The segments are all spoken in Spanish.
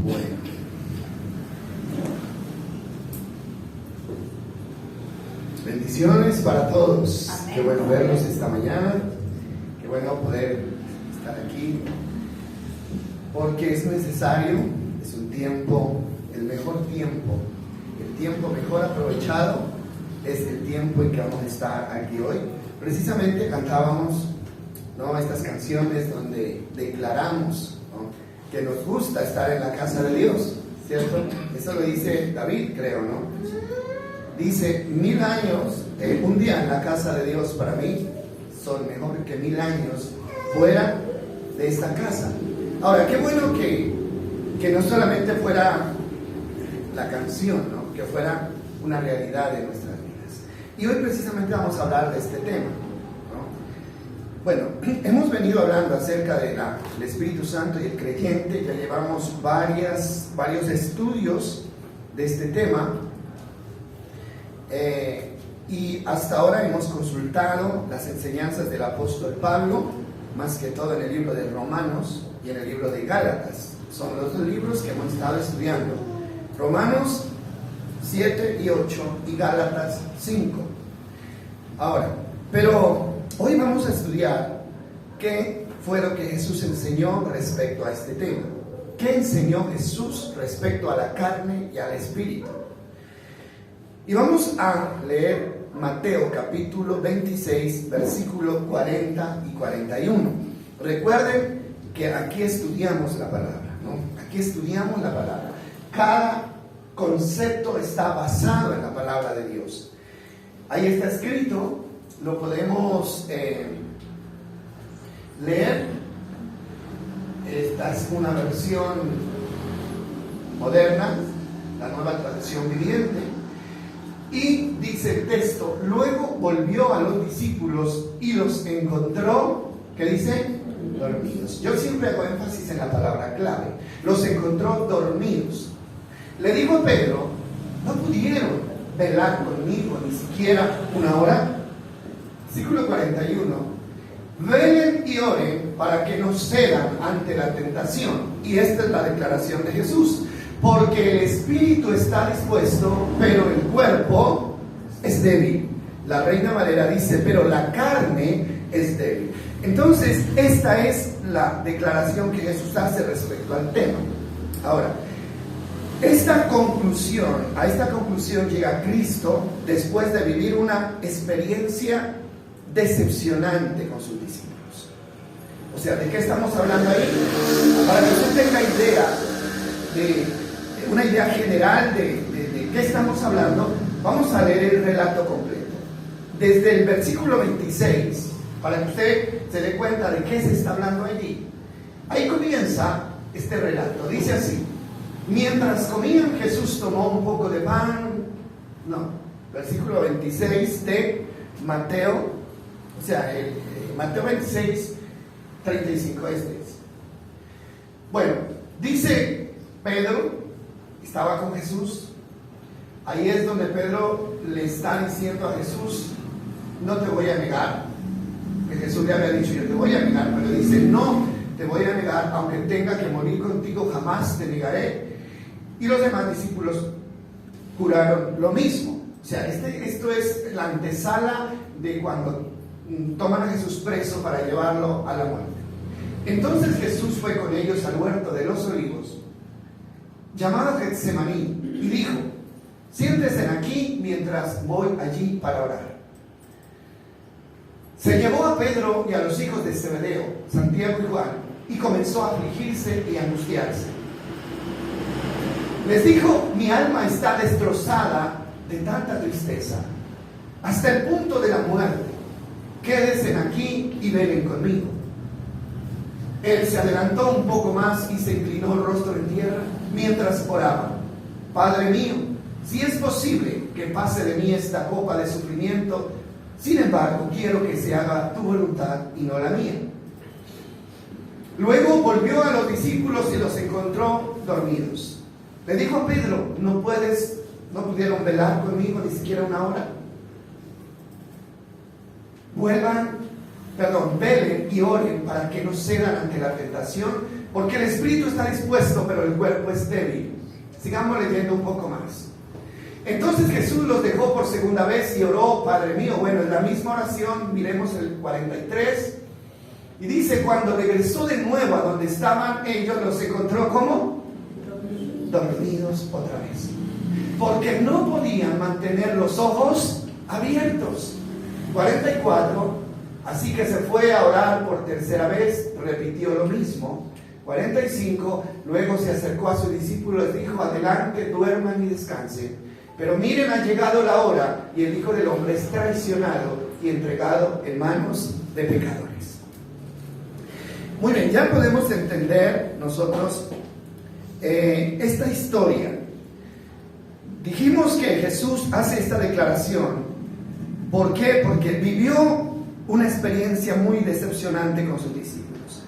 Bueno. Bendiciones para todos. Amén. Qué bueno verlos esta mañana. Qué bueno poder estar aquí. Porque es necesario, es un tiempo, el mejor tiempo, el tiempo mejor aprovechado es el tiempo en que vamos a estar aquí hoy. Precisamente cantábamos, ¿no?, estas canciones donde declaramos, ¿no?, que nos gusta estar en la casa de Dios, ¿cierto? Eso lo dice David, creo, ¿no? Dice, 1000 años, un día en la casa de Dios para mí son mejor que 1000 años fuera de esta casa. Ahora, qué bueno que no solamente fuera la canción, ¿no?, que fuera una realidad de nuestras vidas. Y hoy precisamente vamos a hablar de este tema, ¿no? Bueno, hemos venido hablando acerca del Espíritu Santo y el creyente. Ya llevamos varios estudios de este tema. Y hasta ahora hemos consultado las enseñanzas del apóstol Pablo, más que todo en el libro de Romanos y en el libro de Gálatas. Son los dos libros que hemos estado estudiando: Romanos 7 y 8 y Gálatas 5. Ahora, pero hoy vamos a estudiar qué fue lo que Jesús enseñó respecto a este tema. ¿Qué enseñó Jesús respecto a la carne y al espíritu? Y vamos a leer Mateo capítulo 26, versículos 40 y 41. Recuerden que aquí estudiamos la palabra, ¿no? Aquí estudiamos la palabra. Cada concepto está basado en la palabra de Dios. Ahí está escrito, lo podemos leer. Esta es una versión moderna, la Nueva Traducción Viviente. Y dice el texto: luego volvió a los discípulos y los encontró, ¿qué dice? Dormidos. Yo siempre hago énfasis en la palabra clave. Los encontró dormidos. Le dijo a Pedro: ¿no pudieron velar conmigo ni siquiera una hora? Versículo 41. Velen y oren para que no cedan ante la tentación. Y esta es la declaración de Jesús. Porque el espíritu está dispuesto, pero el cuerpo es débil. La Reina Valera dice, pero la carne es débil. Entonces, esta es la declaración que Jesús hace respecto al tema. Ahora, a esta conclusión llega Cristo después de vivir una experiencia decepcionante con sus discípulos. O sea, ¿de qué estamos hablando ahí? Para que usted tenga una idea general de qué estamos hablando, vamos a leer el relato completo. Desde el versículo 26, para que usted se dé cuenta de qué se está hablando allí. Ahí comienza este relato. Dice así: mientras comían, Jesús tomó un poco de pan. Versículo 26 de Mateo, o sea, Mateo 26, 35 es. Bueno, dice Pedro, estaba con Jesús. Ahí es donde Pedro le está diciendo a Jesús: no te voy a negar. Que Jesús le había dicho: yo te voy a negar, pero dice: no te voy a negar, aunque tenga que morir contigo, jamás te negaré. Y los demás discípulos juraron lo mismo. O sea, esto es la antesala de cuando toman a Jesús preso para llevarlo a la muerte. Entonces Jesús fue con ellos al huerto de los olivos, llamado Getsemaní, y dijo: siéntense aquí mientras voy allí para orar. Se llevó a Pedro y a los hijos de Zebedeo, Santiago y Juan, y comenzó a afligirse y angustiarse. Les dijo: mi alma está destrozada de tanta tristeza, hasta el punto de la muerte. Quédense aquí y velen conmigo. Él se adelantó un poco más y se inclinó el rostro en tierra mientras oraba: Padre mío, si es posible que pase de mí esta copa de sufrimiento, sin embargo quiero que se haga tu voluntad y no la mía. Luego volvió a los discípulos y los encontró dormidos. Le dijo a Pedro: ¿no pudieron velar conmigo ni siquiera una hora? Velen y oren para que no cedan ante la tentación, Porque el espíritu está dispuesto, pero el cuerpo es débil. Sigamos leyendo un poco más. Entonces Jesús los dejó por segunda vez y oró: Padre mío. Bueno, es la misma oración. Miremos el 43. Y dice: cuando regresó de nuevo a donde estaban ellos, los encontró ¿cómo? Dormidos otra vez. Porque no podían mantener los ojos abiertos. 44. Así que se fue a orar por tercera vez, repitió lo mismo. 45. Luego se acercó a sus discípulos y les dijo: adelante, duerman y descansen. Pero miren, ha llegado la hora y el Hijo del Hombre es traicionado y entregado en manos de pecadores. Muy bien, ya podemos entender nosotros esta historia. Dijimos que Jesús hace esta declaración. ¿Por qué? Porque vivió una experiencia muy decepcionante con sus discípulos.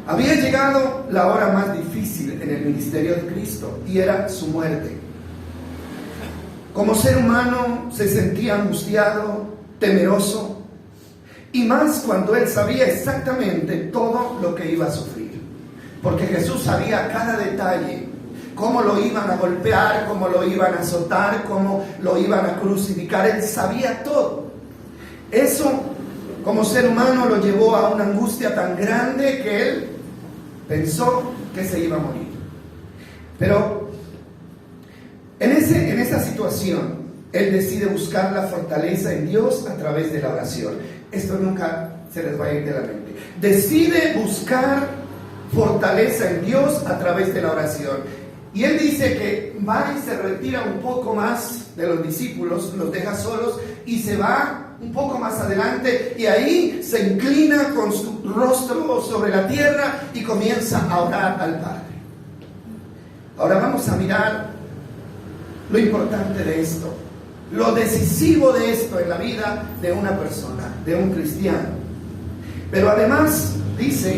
Había llegado la hora más difícil en el ministerio de Cristo y era su muerte. Como ser humano se sentía angustiado, temeroso, y más cuando él sabía exactamente todo lo que iba a sufrir. Porque Jesús sabía cada detalle, cómo lo iban a golpear, cómo lo iban a azotar, cómo lo iban a crucificar. Él sabía todo. Eso, como ser humano, lo llevó a una angustia tan grande que él pensó que se iba a morir. Pero en esa situación, él decide buscar la fortaleza en Dios a través de la oración. Esto nunca se les va a ir de la mente. Decide buscar fortaleza en Dios a través de la oración. Y él dice que va y se retira un poco más de los discípulos, los deja solos y se va un poco más adelante y ahí se inclina con su rostro sobre la tierra y comienza a orar al Padre. Ahora vamos a mirar lo importante de esto, lo decisivo de esto en la vida de una persona, de un cristiano. Pero además dice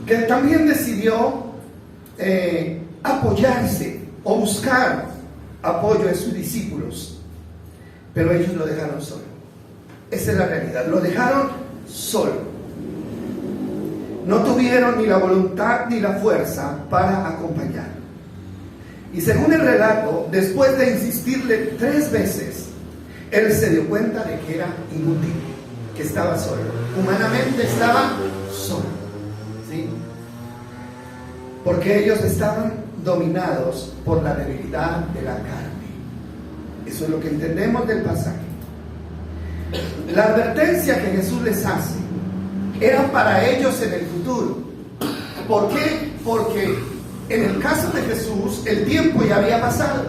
que también decidió apoyarse o buscar apoyo en sus discípulos, pero ellos lo dejaron solo. Esa es la realidad, lo dejaron solo. No tuvieron ni la voluntad ni la fuerza para acompañarlo. Y según el relato, después de insistirle 3 veces, él se dio cuenta de que era inútil, que estaba solo. Humanamente estaba solo, ¿sí? Porque ellos estaban dominados por la debilidad de la carne. Eso es lo que entendemos del pasaje. La advertencia que Jesús les hace era para ellos en el futuro. ¿Por qué? Porque en el caso de Jesús, el tiempo ya había pasado.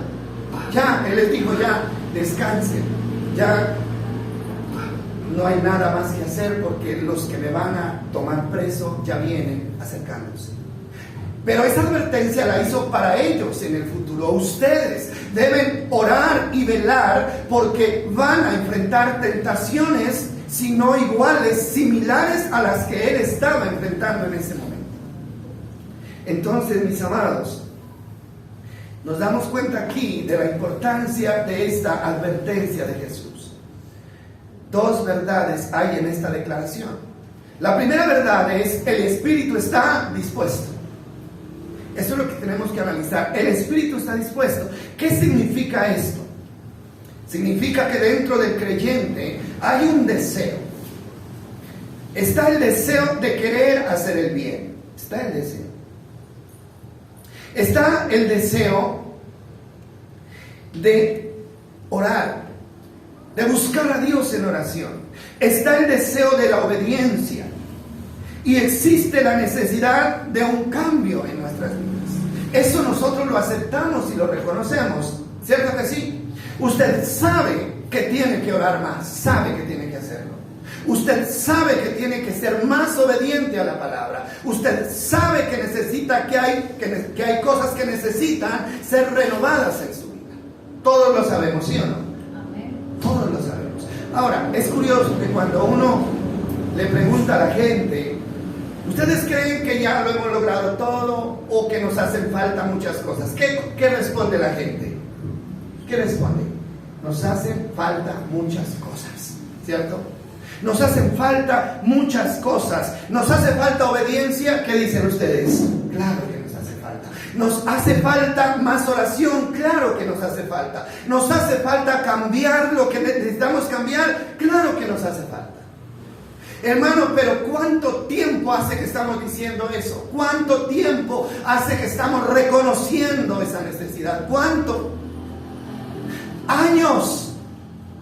Ya, Él les dijo: ya, descansen. Ya no hay nada más que hacer porque los que me van a tomar preso ya vienen acercándose. Pero esa advertencia la hizo para ellos en el futuro. Ustedes deben orar y velar porque van a enfrentar tentaciones, si no iguales, similares a las que él estaba enfrentando en ese momento. Entonces, mis amados, nos damos cuenta aquí de la importancia de esta advertencia de Jesús. 2 verdades hay en esta declaración. La primera verdad es: el espíritu está dispuesto. Eso es lo que tenemos que analizar. El espíritu está dispuesto. ¿Qué significa esto? Significa que dentro del creyente hay un deseo. Está el deseo de querer hacer el bien. Está el deseo. Está el deseo de orar, de buscar a Dios en oración. Está el deseo de la obediencia. Y existe la necesidad de un cambio en nuestras vidas. Eso nosotros lo aceptamos y lo reconocemos. ¿Cierto que sí? Usted sabe que tiene que orar más, sabe que tiene que hacerlo. Usted sabe que tiene que ser más obediente a la palabra. Usted sabe que necesita, que hay cosas que necesitan ser renovadas en su vida. Todos lo sabemos, ¿sí o no? Amén. Todos lo sabemos. Ahora, es curioso que cuando uno le pregunta a la gente: ¿ustedes creen que ya lo hemos logrado todo o que nos hacen falta muchas cosas? ¿Qué responde la gente? ¿Qué responde? Nos hacen falta muchas cosas, ¿cierto? Nos hacen falta muchas cosas. Nos hace falta obediencia. ¿Qué dicen ustedes? Claro que nos hace falta. Nos hace falta más oración. Claro que nos hace falta. Nos hace falta cambiar lo que necesitamos cambiar. Claro que nos hace falta. Hermano, pero ¿cuánto tiempo hace que estamos diciendo eso? ¿Cuánto tiempo hace que estamos reconociendo esa necesidad? ¿Cuánto? Años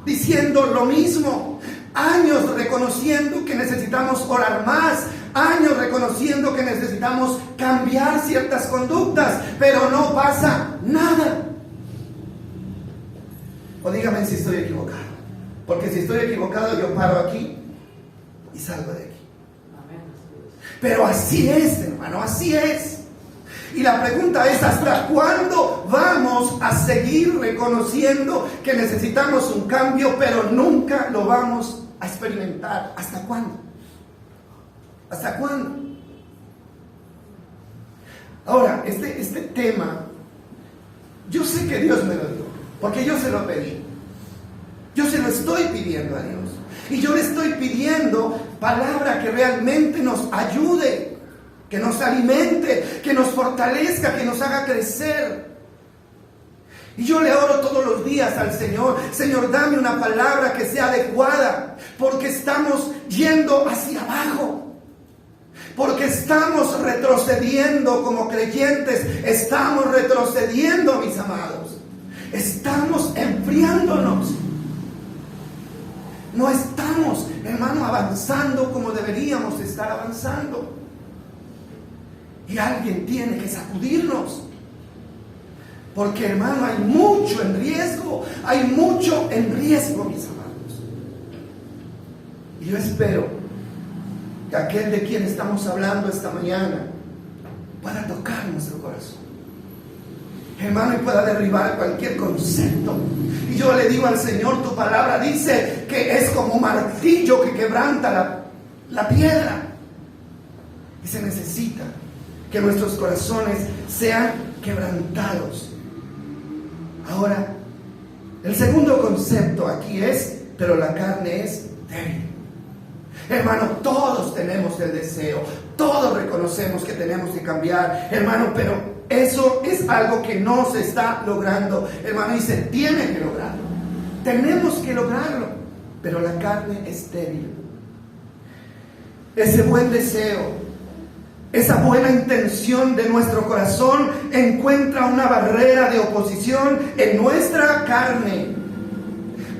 diciendo lo mismo. Años reconociendo que necesitamos orar más. Años reconociendo que necesitamos cambiar ciertas conductas. Pero no pasa nada. O dígame si estoy equivocado. Porque si estoy equivocado yo paro aquí y salgo de aquí. Pero así es, hermano, así es. Y la pregunta es, ¿hasta cuándo vamos a seguir reconociendo que necesitamos un cambio, pero nunca lo vamos a experimentar? ¿Hasta cuándo? ¿Hasta cuándo? Ahora, este tema, yo sé que Dios me lo dio, porque yo se lo pedí. Yo se lo estoy pidiendo a Dios. Y yo le estoy pidiendo palabra que realmente nos ayude, que nos alimente, que nos fortalezca, que nos haga crecer. Y yo le oro todos los días al Señor: Señor, dame una palabra que sea adecuada, porque estamos yendo hacia abajo, porque estamos retrocediendo como creyentes, estamos retrocediendo, mis amados, estamos enfriándonos. No estamos, hermano, avanzando como deberíamos estar avanzando. Y alguien tiene que sacudirnos. Porque, hermano, hay mucho en riesgo. Hay mucho en riesgo, mis amados. Y yo espero que aquel de quien estamos hablando esta mañana pueda tocar nuestro corazón, hermano, y pueda derribar cualquier concepto. Y yo le digo al Señor, tu palabra dice que es como un martillo que quebranta la piedra. Y se necesita que nuestros corazones sean quebrantados. Ahora, el segundo concepto aquí es, pero la carne es débil. Hermano, todos tenemos el deseo, todos reconocemos que tenemos que cambiar, hermano, pero eso es algo que no se está logrando, hermano, y se tiene que lograrlo. Tenemos que lograrlo, pero la carne es débil. Ese buen deseo, esa buena intención de nuestro corazón encuentra una barrera de oposición en nuestra carne.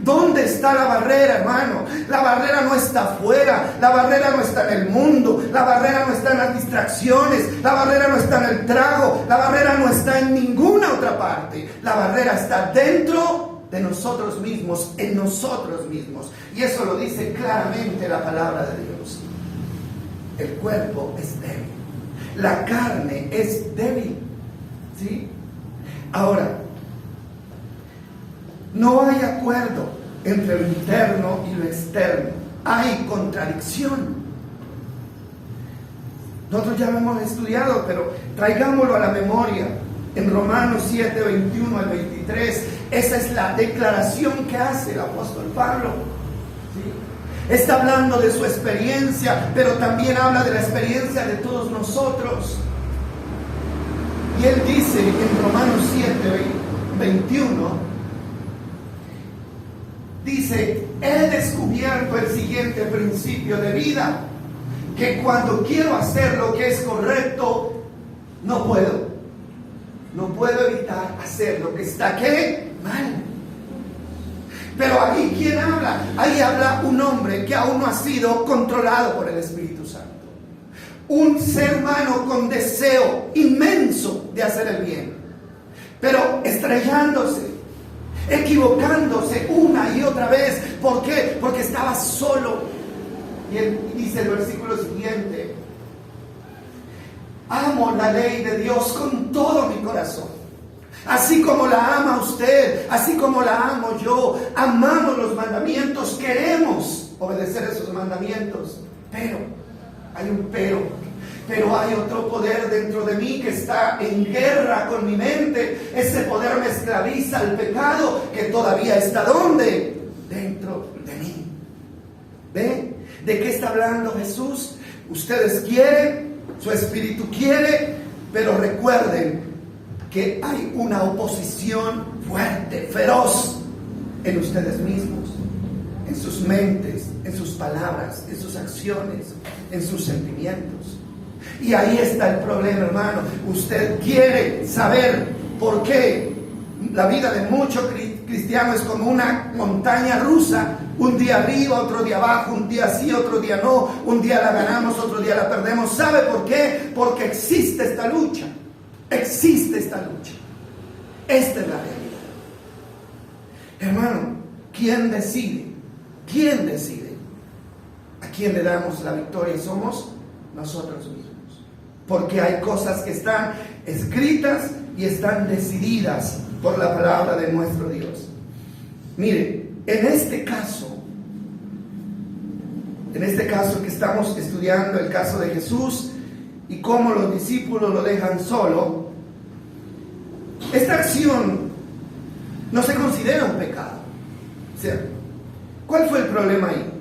¿Dónde está la barrera, hermano? La barrera no está afuera, la barrera no está en el mundo, la barrera no está en las distracciones, la barrera no está en el trago, la barrera no está en ninguna otra parte. La barrera está dentro de nosotros mismos, en nosotros mismos. Y eso lo dice claramente la palabra de Dios. El cuerpo es débil, la carne es débil, ¿sí? Ahora, no hay acuerdo entre lo interno y lo externo. Hay contradicción. Nosotros ya lo hemos estudiado, pero traigámoslo a la memoria. En Romanos 7, 21 al 23, esa es la declaración que hace el apóstol Pablo, ¿sí? Está hablando de su experiencia, pero también habla de la experiencia de todos nosotros. Y él dice en Romanos 7, 21, dice: he descubierto el siguiente principio de vida, que cuando quiero hacer lo que es correcto, no puedo evitar hacer lo que está, ¿qué? Mal. Pero ahí, ¿quién habla? Ahí habla un hombre que aún no ha sido controlado por el Espíritu Santo. Un ser humano con deseo inmenso de hacer el bien, pero estrellándose, equivocándose una y otra vez. ¿Por qué? Porque estaba solo. Y él dice el versículo siguiente: amo la ley de Dios con todo mi corazón, así como la ama usted, así como la amo yo. Amamos los mandamientos, queremos obedecer esos mandamientos, pero hay un pero hay otro poder dentro de mí que está en guerra con mi mente. Ese poder me esclaviza al pecado que todavía está ¿dónde? Dentro de mí. ¿Ve? ¿De qué está hablando Jesús? Ustedes quieren, su espíritu quiere, pero recuerden que hay una oposición fuerte, feroz en ustedes mismos, en sus mentes, en sus palabras, en sus acciones, en sus sentimientos. Y ahí está el problema, hermano. Usted quiere saber por qué la vida de muchos cristianos es como una montaña rusa. Un día arriba, otro día abajo, un día sí, otro día no. Un día la ganamos, otro día la perdemos. ¿Sabe por qué? Porque existe esta lucha. Existe esta lucha. Esta es la realidad. Hermano, ¿quién decide? ¿Quién decide? ¿A quién le damos la victoria? Somos nosotros mismos. Porque hay cosas que están escritas y están decididas por la palabra de nuestro Dios. Mire, en este caso que estamos estudiando, el caso de Jesús y cómo los discípulos lo dejan solo, esta acción no se considera un pecado. O sea, ¿cuál fue el problema ahí?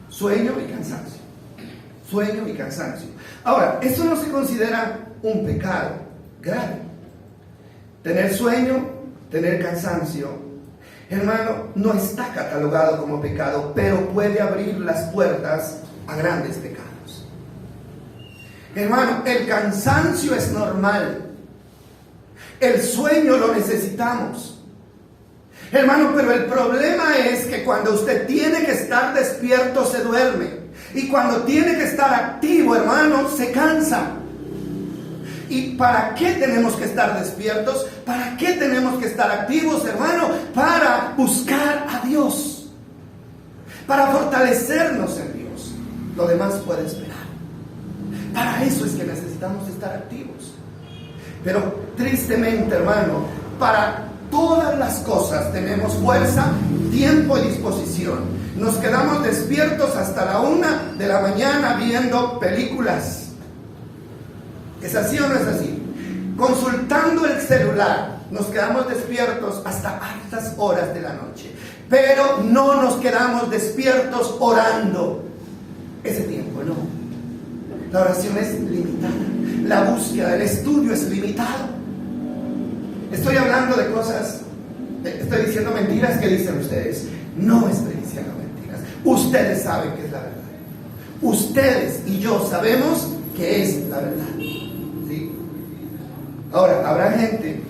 Sueño y cansancio. Sueño y cansancio. Ahora, eso no se considera un pecado grave. Tener sueño, tener cansancio, hermano, no está catalogado como pecado, pero puede abrir las puertas a grandes pecados. Hermano, el cansancio es normal. El sueño lo necesitamos. Hermano, pero el problema es que cuando usted tiene que estar despierto, se duerme. Y cuando tiene que estar activo, hermano, se cansa. ¿Y para qué tenemos que estar despiertos? ¿Para qué tenemos que estar activos, hermano? Para buscar a Dios. Para fortalecernos en Dios. Lo demás puede esperar. Para eso es que necesitamos estar activos. Pero tristemente, hermano, para todas las cosas tenemos fuerza, tiempo y disposición. Nos quedamos despiertos hasta la 1 de la mañana viendo películas. ¿Es así o no es así? Consultando el celular. Nos quedamos despiertos hasta altas horas de la noche. Pero no nos quedamos despiertos orando. Ese tiempo no. La oración es limitada. La búsqueda, el estudio es limitado. Estoy hablando de cosas, estoy diciendo mentiras que dicen ustedes. No estoy diciendo mentiras. Ustedes saben que es la verdad. Ustedes y yo sabemos que es la verdad. ¿Sí? Ahora, habrá gente,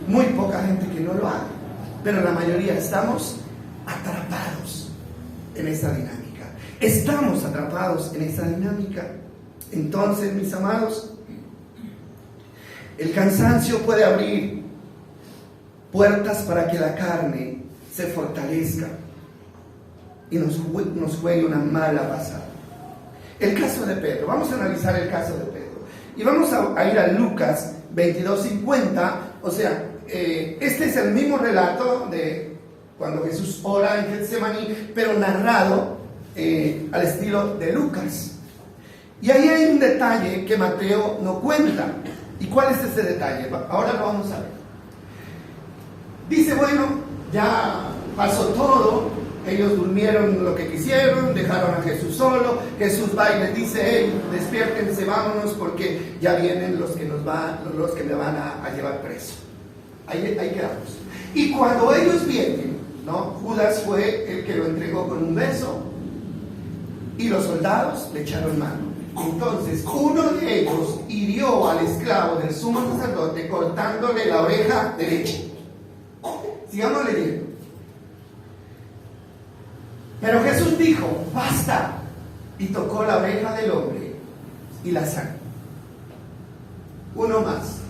muy poca gente que no lo haga, pero la mayoría estamos atrapados en esa dinámica. Estamos atrapados en esa dinámica. Entonces, mis amados, el cansancio puede abrir puertas para que la carne se fortalezca y nos juegue una mala pasada. El caso de Pedro, vamos a analizar el caso de Pedro. Y vamos a ir a Lucas 22:50, o sea, este es el mismo relato de cuando Jesús ora en Getsemaní, pero narrado al estilo de Lucas. Y ahí hay un detalle que Mateo no cuenta. ¿Y cuál es ese detalle? Ahora lo vamos a ver. Dice, bueno, ya pasó todo, ellos durmieron lo que quisieron, dejaron a Jesús solo, Jesús va y les dice, hey, despiértense, vámonos, porque ya vienen los que me van a llevar preso. Ahí quedamos. Y cuando ellos vienen, ¿no? Judas fue el que lo entregó con un beso, y los soldados le echaron mano. Entonces uno de ellos hirió al esclavo del sumo sacerdote cortándole la oreja derecha. Sigamos leyendo. Pero Jesús dijo, basta, y tocó la oreja del hombre y la sanó. Uno más.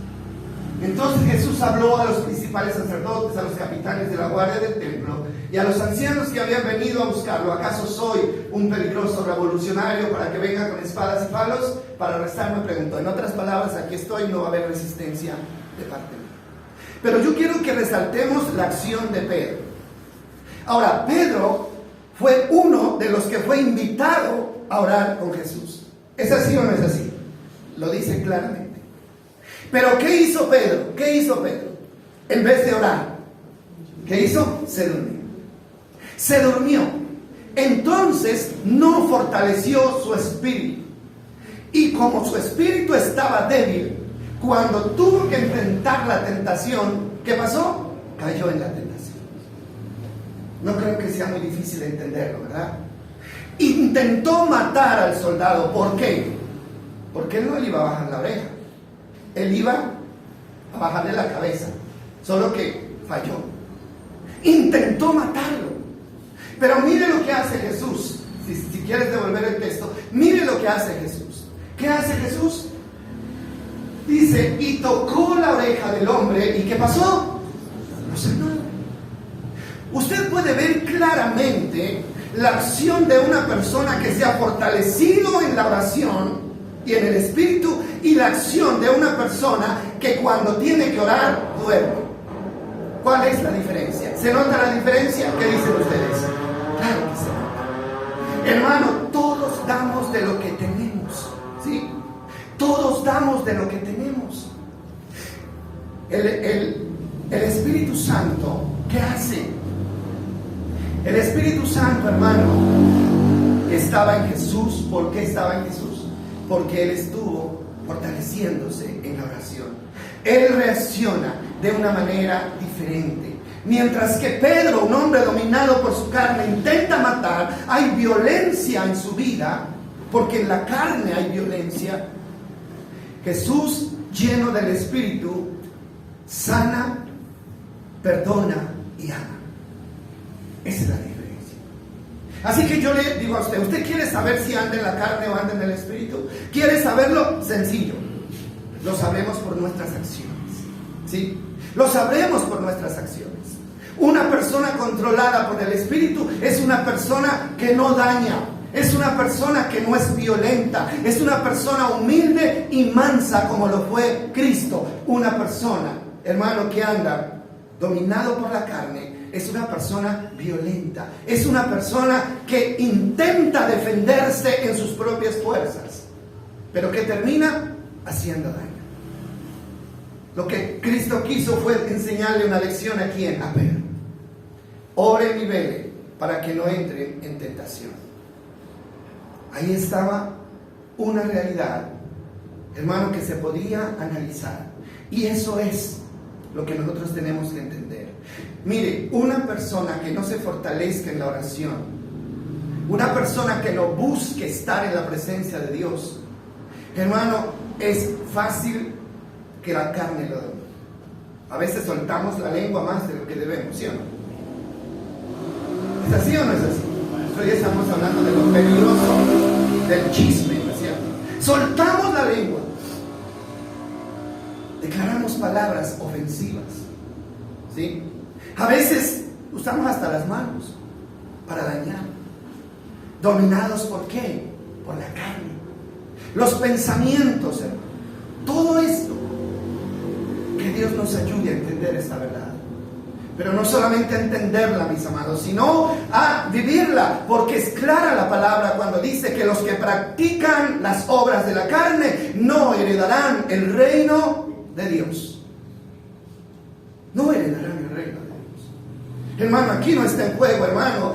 Entonces Jesús habló a los principales sacerdotes, a los capitanes de la guardia del templo y a los ancianos que habían venido a buscarlo. ¿Acaso soy un peligroso revolucionario para que venga con espadas y palos? Para arrestarme, preguntó. En otras palabras, aquí estoy, no va a haber resistencia de parte mía. Pero yo quiero que resaltemos la acción de Pedro. Ahora, Pedro fue uno de los que fue invitado a orar con Jesús. ¿Es así o no es así? Lo dice claramente. Pero ¿qué hizo Pedro? ¿Qué hizo Pedro? En vez de orar, ¿qué hizo? Se durmió. Se durmió. Entonces no fortaleció su espíritu. Y como su espíritu estaba débil, cuando tuvo que enfrentar la tentación, ¿qué pasó? Cayó en la tentación. No creo que sea muy difícil de entenderlo, ¿verdad? Intentó matar al soldado. ¿Por qué? Porque él no le iba a bajar la oreja. Él iba a bajarle la cabeza. Solo que falló. Intentó matarlo. Pero mire lo que hace Jesús. Si quieres devolver el texto, mire lo que hace Jesús. ¿Qué hace Jesús? Dice, y tocó la oreja del hombre. ¿Y qué pasó? No sanó. Usted puede ver claramente la acción de una persona que se ha fortalecido en la oración y en el espíritu, y la acción de una persona que cuando tiene que orar, duerme. ¿Cuál es la diferencia? ¿Se nota la diferencia? ¿Qué dicen ustedes? Claro que se nota. Hermano, todos damos de lo que tenemos, ¿sí? Todos damos de lo que tenemos. El Espíritu Santo, ¿qué hace? El Espíritu Santo, hermano, estaba en Jesús. ¿Por qué estaba en Jesús? Porque Él estuvo fortaleciéndose en la oración. Él reacciona de una manera diferente. Mientras que Pedro, un hombre dominado por su carne, intenta matar, hay violencia en su vida, porque en la carne hay violencia. Jesús, lleno del Espíritu, sana, perdona y ama. Esa es la diferencia. Así que yo le digo a usted, ¿usted quiere saber si anda en la carne o anda en el Espíritu? ¿Quiere saberlo? Sencillo. Lo sabremos por nuestras acciones, ¿sí? Lo sabremos por nuestras acciones. Una persona controlada por el Espíritu es una persona que no daña, es una persona que no es violenta, es una persona humilde y mansa como lo fue Cristo. Una persona, hermano, que anda dominado por la carne es una persona violenta, es una persona que intenta defenderse en sus propias fuerzas, pero que termina haciendo daño. Lo que Cristo quiso fue enseñarle una lección a quién, a Pedro. Oren y velen para que no entren en tentación. Ahí estaba una realidad, hermano, que se podía analizar. Y eso es lo que nosotros tenemos que entender. Mire, una persona que no se fortalezca en la oración, una persona que no busque estar en la presencia de Dios, hermano, es fácil que la carne lo domine. A veces soltamos la lengua más de lo que debemos, ¿sí o no? ¿Es así o no es así? Hoy estamos hablando de lo peligroso del chisme, ¿no es cierto? Soltamos la lengua, declaramos palabras ofensivas, ¿sí? A veces usamos hasta las manos para dañar. ¿Dominados por qué? Por la carne. Los pensamientos, hermano. Todo esto. Que Dios nos ayude a entender esta verdad. Pero no solamente a entenderla, mis amados, sino a vivirla, porque es clara la palabra cuando dice que los que practican las obras de la carne no heredarán el reino de Dios. No heredarán el reino de Dios. Hermano, aquí no está en juego, hermano,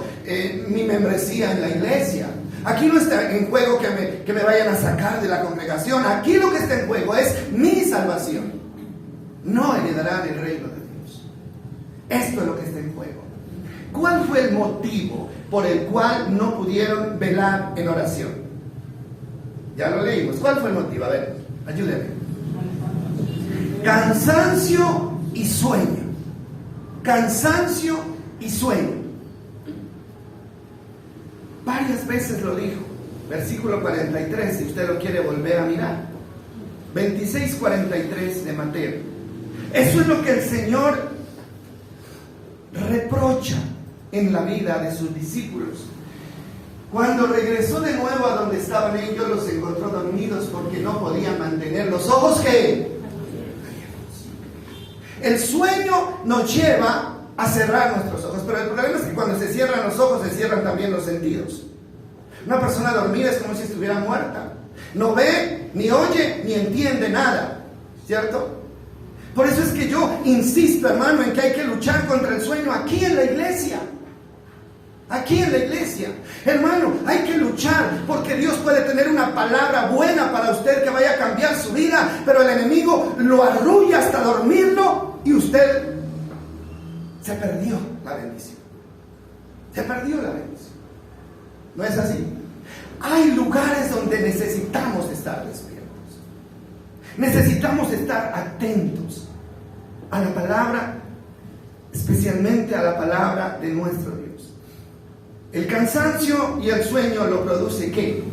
mi membresía en la iglesia. Aquí no está en juego que me vayan a sacar de la congregación. Aquí lo que está en juego es mi salvación. No heredarán el reino de Dios. Esto es lo que está en juego. ¿Cuál fue el motivo por el cual no pudieron velar en oración? Ya lo leímos. ¿Cuál fue el motivo? A ver, ayúdenme. Cansancio y sueño. Cansancio y sueño. Varias veces lo dijo. Versículo 43, si usted lo quiere volver a mirar. 26:43 de Mateo. Eso es lo que el Señor reprocha en la vida de sus discípulos. Cuando regresó de nuevo a donde estaban ellos, los encontró dormidos porque no podían mantener los ojos que el sueño nos lleva a cerrar nuestros ojos, pero el problema es que cuando se cierran los ojos se cierran también los sentidos. Una persona dormida es como si estuviera muerta, no ve, ni oye, ni entiende nada, ¿cierto? Por eso es que yo insisto, hermano, en que hay que luchar contra el sueño aquí en la iglesia. Aquí en la iglesia, hermano, hay que luchar porque Dios puede tener una palabra buena para usted que vaya a cambiar su vida, pero el enemigo lo arrulla hasta dormirlo y usted se perdió la bendición. Se perdió la bendición. ¿No es así? Hay lugares donde necesitamos estar despiertos. Necesitamos estar atentos a la palabra, especialmente a la palabra de nuestro Dios. El cansancio y el sueño lo produce ¿qué?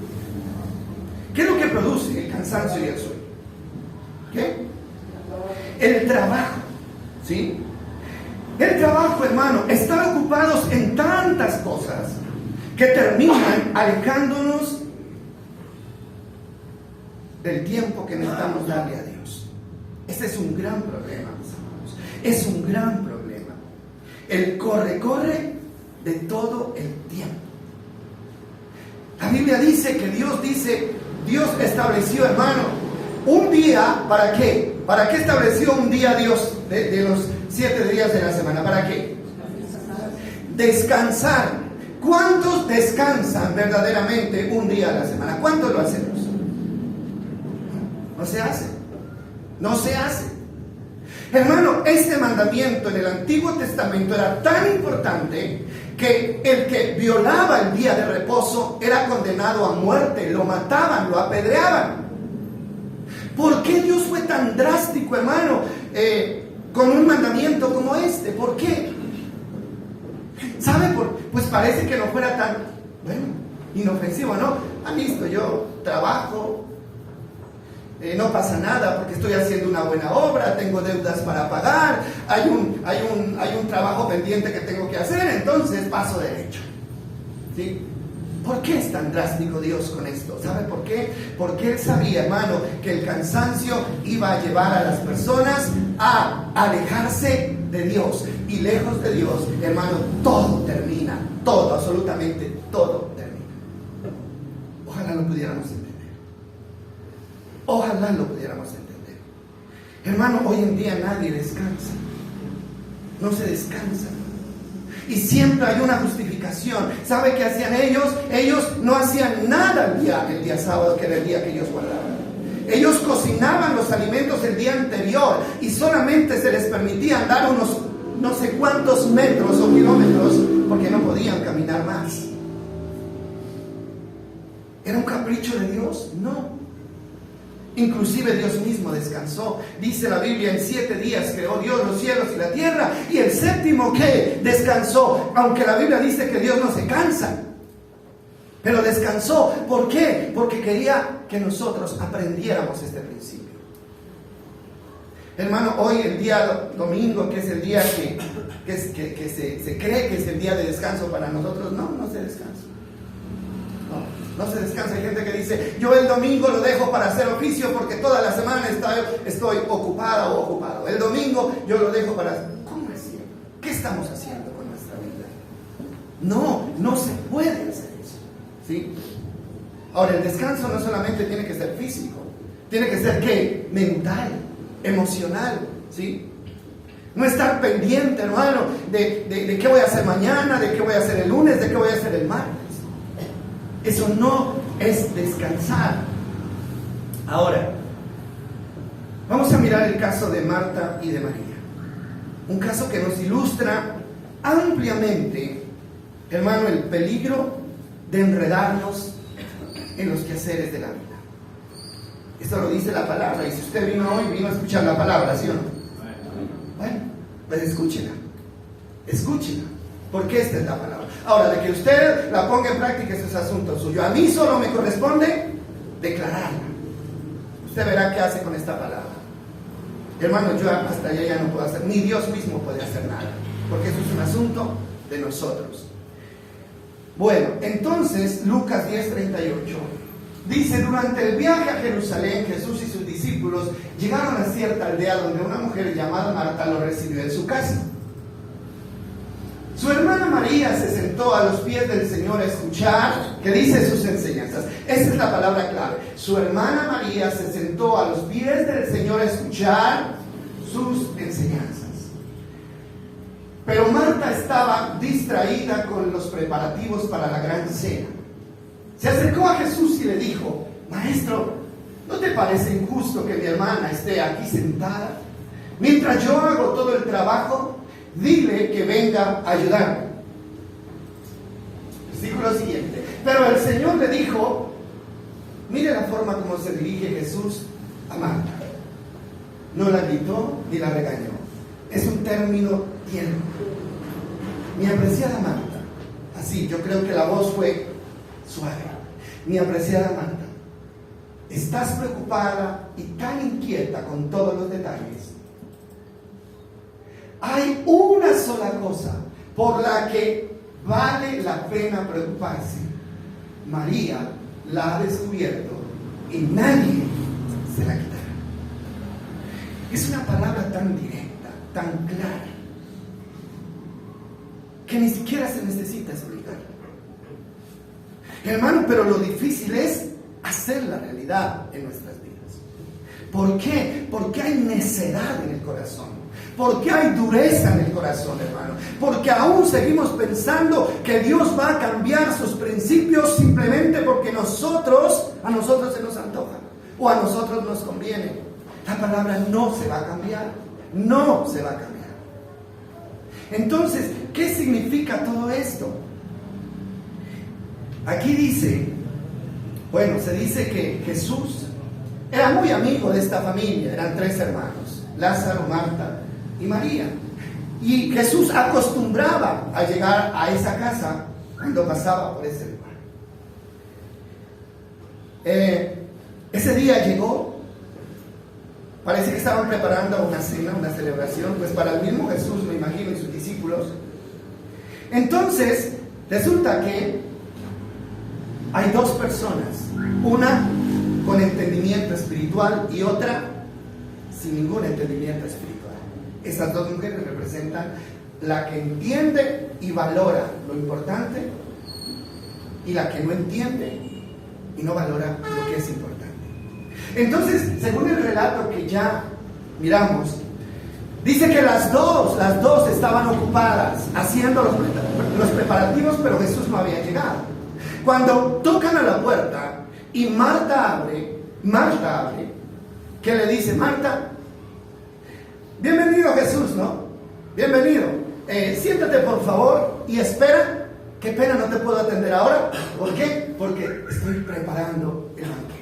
¿Qué es lo que produce el cansancio y el sueño? ¿Qué? El trabajo, ¿sí? El trabajo, hermano, estar ocupados en tantas cosas que terminan alejándonos del tiempo que necesitamos darle a Dios. Este es un gran problema, mis hermanos. Es un gran problema. El corre de todo el tiempo. La Biblia dice que Dios estableció, hermano, un día. ¿Para qué? ¿Para qué estableció un día Dios de los 7 días de la semana? ¿Para qué? Descansar. ¿Cuántos descansan verdaderamente un día a la semana? ¿Cuántos lo hacemos? No se hace. No se hace. Hermano, este mandamiento en el Antiguo Testamento era tan importante que el que violaba el día de reposo era condenado a muerte, lo mataban, lo apedreaban. ¿Por qué Dios fue tan drástico, hermano, con un mandamiento como este? ¿Por qué? ¿Sabe? Pues parece que no fuera tan, inofensivo, ¿no? Listo, yo trabajo, no pasa nada porque estoy haciendo una buena obra, tengo deudas para pagar, hay un trabajo pendiente que tengo que hacer, entonces paso derecho. ¿Sí? ¿Por qué es tan drástico Dios con esto? ¿Sabe por qué? Porque Él sabía, hermano, que el cansancio iba a llevar a las personas a alejarse de Dios. Y lejos de Dios, hermano, todo termina. Todo, absolutamente todo termina. Ojalá lo pudiéramos entender. Ojalá lo pudiéramos entender. Hermano, hoy en día nadie descansa. No se descansa. Y siempre hay una justificación. ¿Sabe qué hacían ellos? Ellos no hacían nada el día sábado, que era el día que ellos guardaban. Ellos cocinaban los alimentos el día anterior y solamente se les permitía andar unos no sé cuántos metros o kilómetros porque no podían caminar más. ¿Era un capricho de Dios? No. Inclusive Dios mismo descansó. Dice la Biblia, en 7 días creó Dios los cielos y la tierra, y el séptimo ¿qué? Descansó. Aunque la Biblia dice que Dios no se cansa, pero descansó. ¿Por qué? Porque quería que nosotros aprendiéramos este principio. Hermano, hoy el día domingo, que es el día que se cree que es el día de descanso para nosotros, no se descansa. No se descansa. Hay gente que dice, yo el domingo lo dejo para hacer oficio porque toda la semana estoy ocupada o ocupado. El domingo yo lo dejo para... ¿Cómo es cierto? ¿Qué estamos haciendo con nuestra vida? No se puede hacer eso, ¿sí? Ahora, el descanso no solamente tiene que ser físico, tiene que ser ¿qué? Mental, emocional, ¿sí? No estar pendiente, hermano, de qué voy a hacer mañana, de qué voy a hacer el lunes, de qué voy a hacer el martes. Eso no es descansar. Ahora, vamos a mirar el caso de Marta y de María. Un caso que nos ilustra ampliamente, hermano, el peligro de enredarnos en los quehaceres de la vida. Esto lo dice la palabra. Y si usted vino a escuchar la palabra, ¿sí o no? Bueno, pues escúchela. Porque esta es la palabra. Ahora, de que usted la ponga en práctica, eso es asunto suyo. A mí solo me corresponde declararla. Usted verá qué hace con esta palabra. Hermano, yo hasta allá ya no puedo hacer, ni Dios mismo puede hacer nada, porque eso es un asunto de nosotros. Bueno, entonces, Lucas 10:38 dice, durante el viaje a Jerusalén, Jesús y sus discípulos llegaron a cierta aldea donde una mujer llamada Marta lo recibió en su casa. Su hermana María se sentó a los pies del Señor a escuchar, que dice sus enseñanzas. Esa es la palabra clave. Su hermana María se sentó a los pies del Señor a escuchar sus enseñanzas. Pero Marta estaba distraída con los preparativos para la gran cena. Se acercó a Jesús y le dijo: Maestro, ¿no te parece injusto que mi hermana esté aquí sentada? Mientras yo hago todo el trabajo, dile que venga a ayudarme. Versículo siguiente. Pero el Señor le dijo, mire la forma como se dirige Jesús a Marta. No la gritó ni la regañó. Es un término tierno. Mi apreciada Marta. Así, yo creo que la voz fue suave. Mi apreciada Marta, estás preocupada y tan inquieta con todos los detalles. Hay una sola cosa por la que vale la pena preocuparse. María la ha descubierto y nadie se la quitará. Es una palabra tan directa, tan clara, que ni siquiera se necesita explicar. Hermano, pero lo difícil es hacer la realidad en nuestras vidas. ¿Por qué? Porque hay necedad en el corazón. Porque hay dureza en el corazón, hermano. Porque aún seguimos pensando que Dios va a cambiar sus principios simplemente porque a nosotros se nos antoja o a nosotros nos conviene. La palabra no se va a cambiar. No se va a cambiar. Entonces, ¿qué significa todo esto? Aquí dice, se dice que Jesús era muy amigo de esta familia. Eran 3 hermanos: Lázaro, Marta y María. Y Jesús acostumbraba a llegar a esa casa cuando pasaba por ese lugar. Ese día llegó. Parece que estaban preparando una cena, una celebración, pues para el mismo Jesús, me imagino, y sus discípulos. Entonces, resulta que hay 2 personas, una con entendimiento espiritual y otra sin ningún entendimiento espiritual. Esas 2 mujeres representan la que entiende y valora lo importante y la que no entiende y no valora lo que es importante. Entonces, según el relato que ya miramos, dice que las dos estaban ocupadas haciendo los preparativos, pero Jesús no había llegado. Cuando tocan a la puerta y Marta abre, ¿qué le dice Marta? Bienvenido Jesús, ¿no? Bienvenido. Siéntate por favor y espera. Qué pena, no te puedo atender ahora. ¿Por qué? Porque estoy preparando el banquete.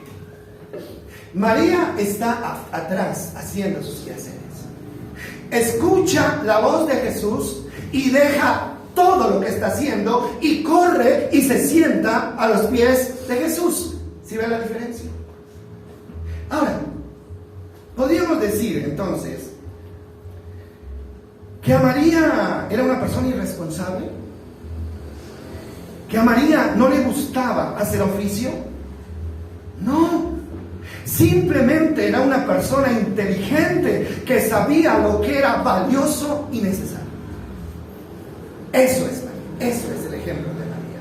María está atrás haciendo sus quehaceres. Escucha la voz de Jesús y deja todo lo que está haciendo y corre y se sienta a los pies de Jesús. ¿Sí ven la diferencia? Ahora, podríamos decir entonces que a María era una persona irresponsable, que a María no le gustaba hacer oficio. No, simplemente era una persona inteligente que sabía lo que era valioso y necesario. Eso es María, eso es el ejemplo de María.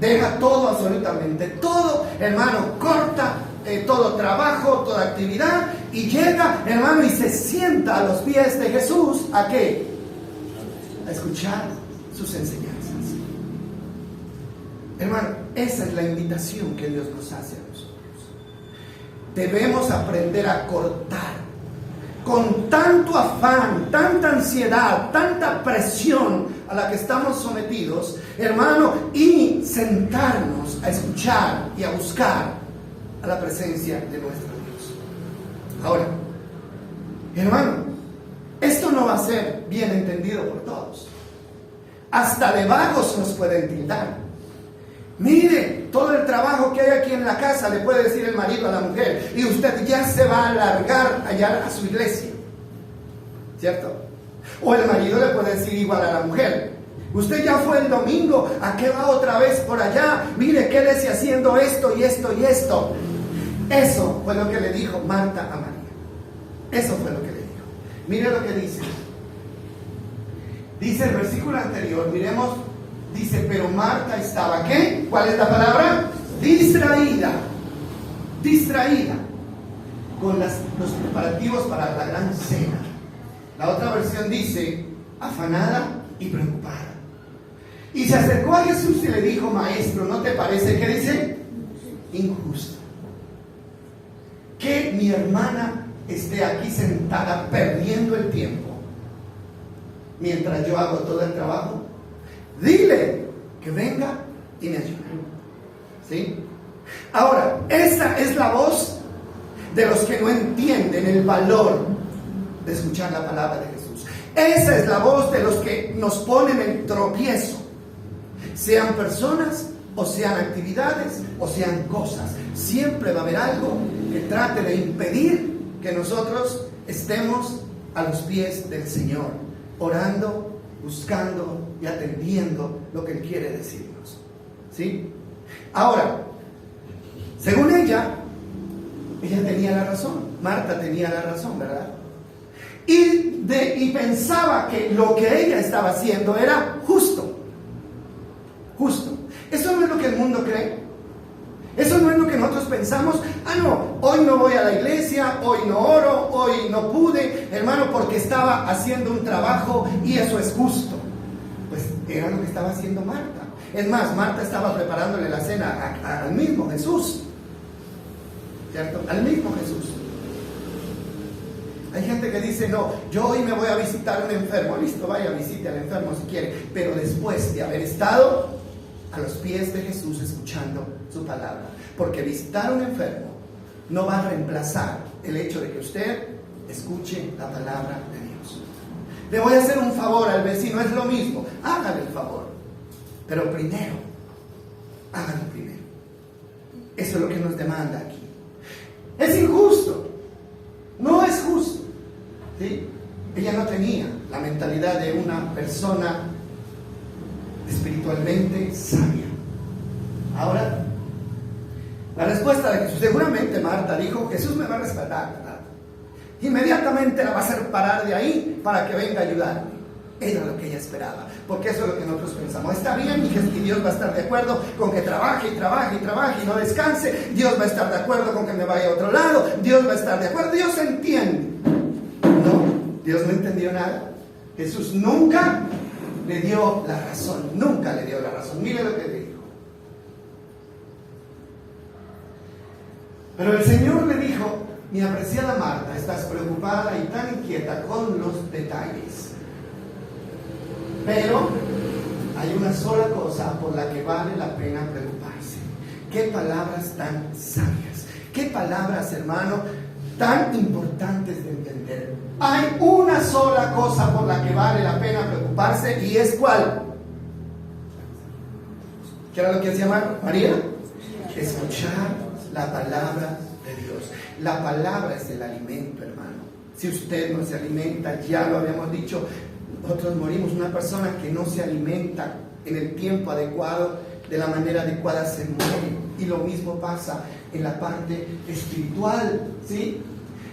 Deja todo, absolutamente todo, hermano, corta todo trabajo, toda actividad y llega, hermano, y se sienta a los pies de Jesús. ¿A qué? A escuchar sus enseñanzas. Hermano, esa es la invitación que Dios nos hace a nosotros. Debemos aprender a cortar con tanto afán, tanta ansiedad, tanta presión a la que estamos sometidos, hermano, y sentarnos a escuchar y a buscar a la presencia de nuestro Dios. Ahora, hermano, esto no va a ser bien entendido por todos. Hasta de vagos nos pueden tildar. Mire, todo el trabajo que hay aquí en la casa, le puede decir el marido a la mujer, y usted ya se va a largar allá a su iglesia, ¿cierto? O el marido le puede decir igual a la mujer: usted ya fue el domingo, ¿a qué va otra vez por allá? Mire, quédese haciendo esto y esto y esto. Eso fue lo que le dijo Marta a María. Eso fue lo que le dijo. Mire lo que dice. Dice el versículo anterior, miremos. Dice, pero Marta estaba, ¿qué? ¿Cuál es la palabra? Distraída. Distraída con los preparativos para la gran cena. La otra versión dice afanada y preocupada. Y se acercó a Jesús y le dijo: Maestro, ¿no te parece, qué dice? Injusto que mi hermana esté aquí sentada perdiendo el tiempo mientras yo hago todo el trabajo. Dile que venga y me ayude. ¿Sí? Ahora, esa es la voz de los que no entienden el valor de escuchar la palabra de Jesús. Esa es la voz de los que nos ponen en tropiezo, sean personas o sean actividades o sean cosas. Siempre va a haber algo que trate de impedir que nosotros estemos a los pies del Señor, orando, buscando y atendiendo lo que Él quiere decirnos. ¿Sí? Ahora, según ella tenía la razón. Marta tenía la razón, ¿verdad? Y pensaba que lo que ella estaba haciendo era justo. Justo. Eso no es lo que el mundo cree. Eso no es lo que nosotros pensamos. No, hoy no voy a la iglesia, hoy no oro, hoy no pude, hermano, porque estaba haciendo un trabajo y eso es justo. Pues era lo que estaba haciendo Marta. Es más, Marta estaba preparándole la cena al mismo Jesús, ¿cierto? Al mismo Jesús. Hay gente que dice: no, yo hoy me voy a visitar a un enfermo. Listo, vaya, visite al enfermo si quiere, pero después de haber estado a los pies de Jesús escuchando su palabra. Porque visitar a un enfermo no va a reemplazar el hecho de que usted escuche la palabra de Dios. Le voy a hacer un favor al vecino, es lo mismo, hágale el favor, pero primero, hágalo primero. Eso es lo que nos demanda aquí. Es injusto, no es justo, ¿sí? Ella no tenía la mentalidad de una persona espiritualmente sabia. Ahora, la respuesta de Jesús, seguramente Marta dijo: Jesús me va a rescatar, ¿verdad? Inmediatamente la va a hacer parar de ahí para que venga a ayudarme. Era lo que ella esperaba, porque eso es lo que nosotros pensamos. Está bien, y Dios va a estar de acuerdo con que trabaje y trabaje y trabaje y no descanse. Dios va a estar de acuerdo con que me vaya a otro lado. Dios va a estar de acuerdo. Dios entiende. No, Dios no entendió nada. Jesús nunca le dio la razón. Nunca le dio la razón. Mire lo que dijo. Pero el Señor le dijo: mi apreciada Marta, estás preocupada y tan inquieta con los detalles. Pero hay una sola cosa por la que vale la pena preocuparse. Qué palabras tan sabias. Qué palabras, hermano, tan importantes de entender. Hay una sola cosa por la que vale la pena preocuparse, y es ¿cuál? ¿Qué era lo que hacía María? Escuchar la palabra de Dios. La palabra es el alimento, hermano. Si usted no se alimenta, ya lo habíamos dicho, nosotros morimos. Una persona que no se alimenta en el tiempo adecuado, de la manera adecuada, se muere. Y lo mismo pasa en la parte espiritual, ¿sí?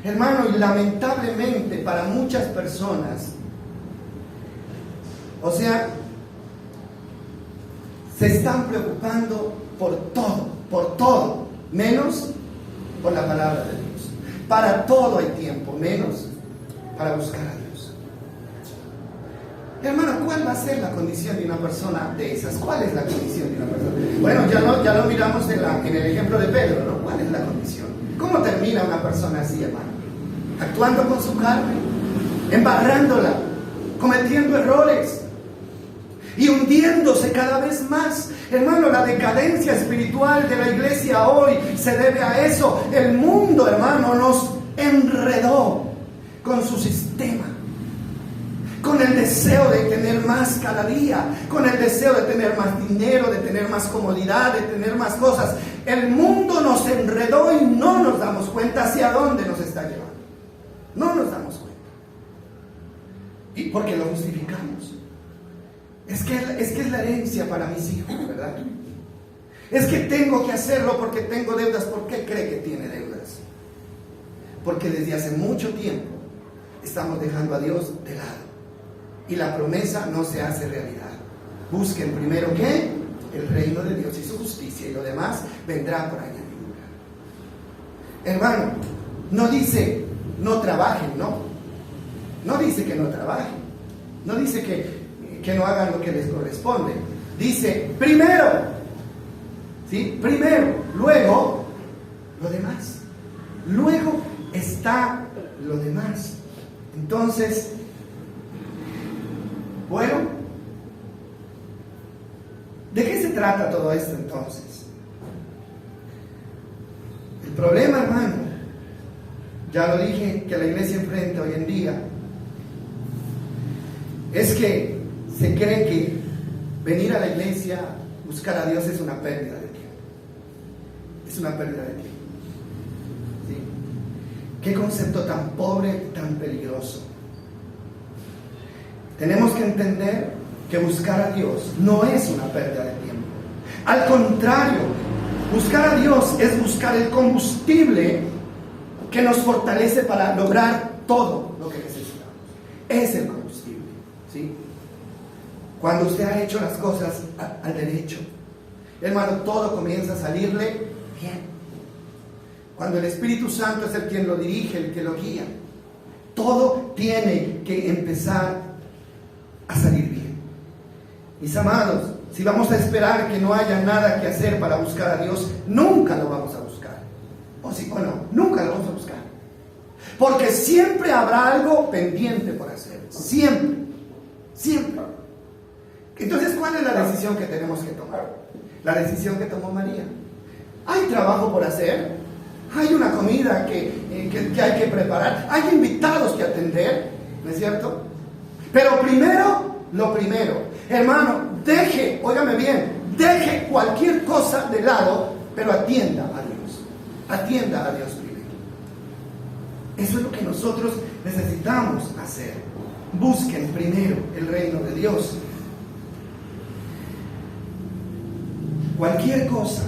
Hermano, y lamentablemente para muchas personas, o sea, se están preocupando por todo, menos por la palabra de Dios. Para todo hay tiempo, menos para buscar a Dios. Hermano, ¿cuál va a ser la condición de una persona de esas? ¿Cuál es la condición de una persona? Bueno, ya lo miramos en el ejemplo de Pedro, ¿no? ¿Cuál es la condición? ¿Cómo termina una persona así, hermano? Actuando con su carne, embarrándola, cometiendo errores y hundiéndose cada vez más. Hermano, la decadencia espiritual de la iglesia hoy se debe a eso. El mundo, hermano, nos enredó con su sistema, con el deseo de tener más cada día, con el deseo de tener más dinero, de tener más comodidad, de tener más cosas. El mundo nos enredó y no nos damos cuenta hacia dónde nos está llevando. No nos damos cuenta. Y porque lo justificamos. Es que es la herencia para mis hijos, ¿verdad? Es que tengo que hacerlo porque tengo deudas. ¿Por qué cree que tiene deudas? Porque desde hace mucho tiempo estamos dejando a Dios de lado. Y la promesa no se hace realidad. Busquen primero ¿qué? El reino de Dios y su justicia, y lo demás vendrá por añadidura. Hermano, no dice no trabajen, no. No dice que no trabajen. No dice que no hagan lo que les corresponde. Dice primero, ¿sí? Primero, luego lo demás. Luego está lo demás. Entonces, bueno, ¿de qué se trata todo esto entonces? El problema, hermano, ya lo dije, que la iglesia enfrenta hoy en día, es que se cree que venir a la iglesia, buscar a Dios es una pérdida de tiempo. Es una pérdida de tiempo. ¿Sí? Qué concepto tan pobre, tan peligroso. Tenemos que entender que buscar a Dios no es una pérdida de tiempo. Al contrario, buscar a Dios es buscar el combustible que nos fortalece para lograr todo lo que necesitamos. Es el combustible, ¿sí? Cuando usted ha hecho las cosas al derecho, hermano, todo comienza a salirle bien. Cuando el Espíritu Santo es el quien lo dirige, el que lo guía, todo tiene que empezar a salir bien. Mis amados, si vamos a esperar que no haya nada que hacer para buscar a Dios, nunca lo vamos a buscar. O sí o no, nunca lo vamos a buscar. Porque siempre habrá algo pendiente por hacer. Siempre. Siempre. Entonces, ¿cuál es la decisión que tenemos que tomar? La decisión que tomó María. Hay trabajo por hacer. Hay una comida que hay que preparar. Hay invitados que atender. ¿No es cierto? Pero primero, lo primero. Hermano, óigame bien, deje cualquier cosa de lado, pero atienda a Dios. Atienda a Dios primero. Eso es lo que nosotros necesitamos hacer. Busquen primero el reino de Dios. Cualquier cosa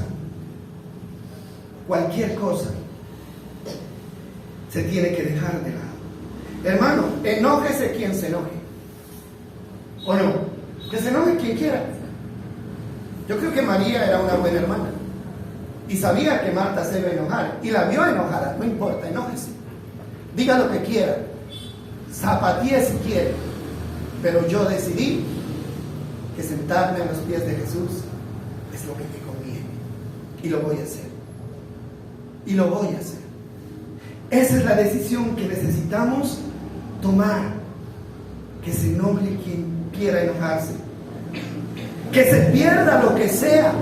se tiene que dejar de lado. Hermano, enójese quien se enoje. ¿O no? Que se enoje quien quiera. Yo creo que María era una buena hermana y sabía que Marta se iba a enojar y la vio enojada. No importa, enójese. Diga lo que quiera. Zapatee si quiere. Pero yo decidí que sentarme a los pies de Jesús es lo que me conviene. Y lo voy a hacer. Y lo voy a hacer. Esa es la decisión que necesitamos tomar. Que se enoje quien quiera enojarse. Que se pierda lo que sea.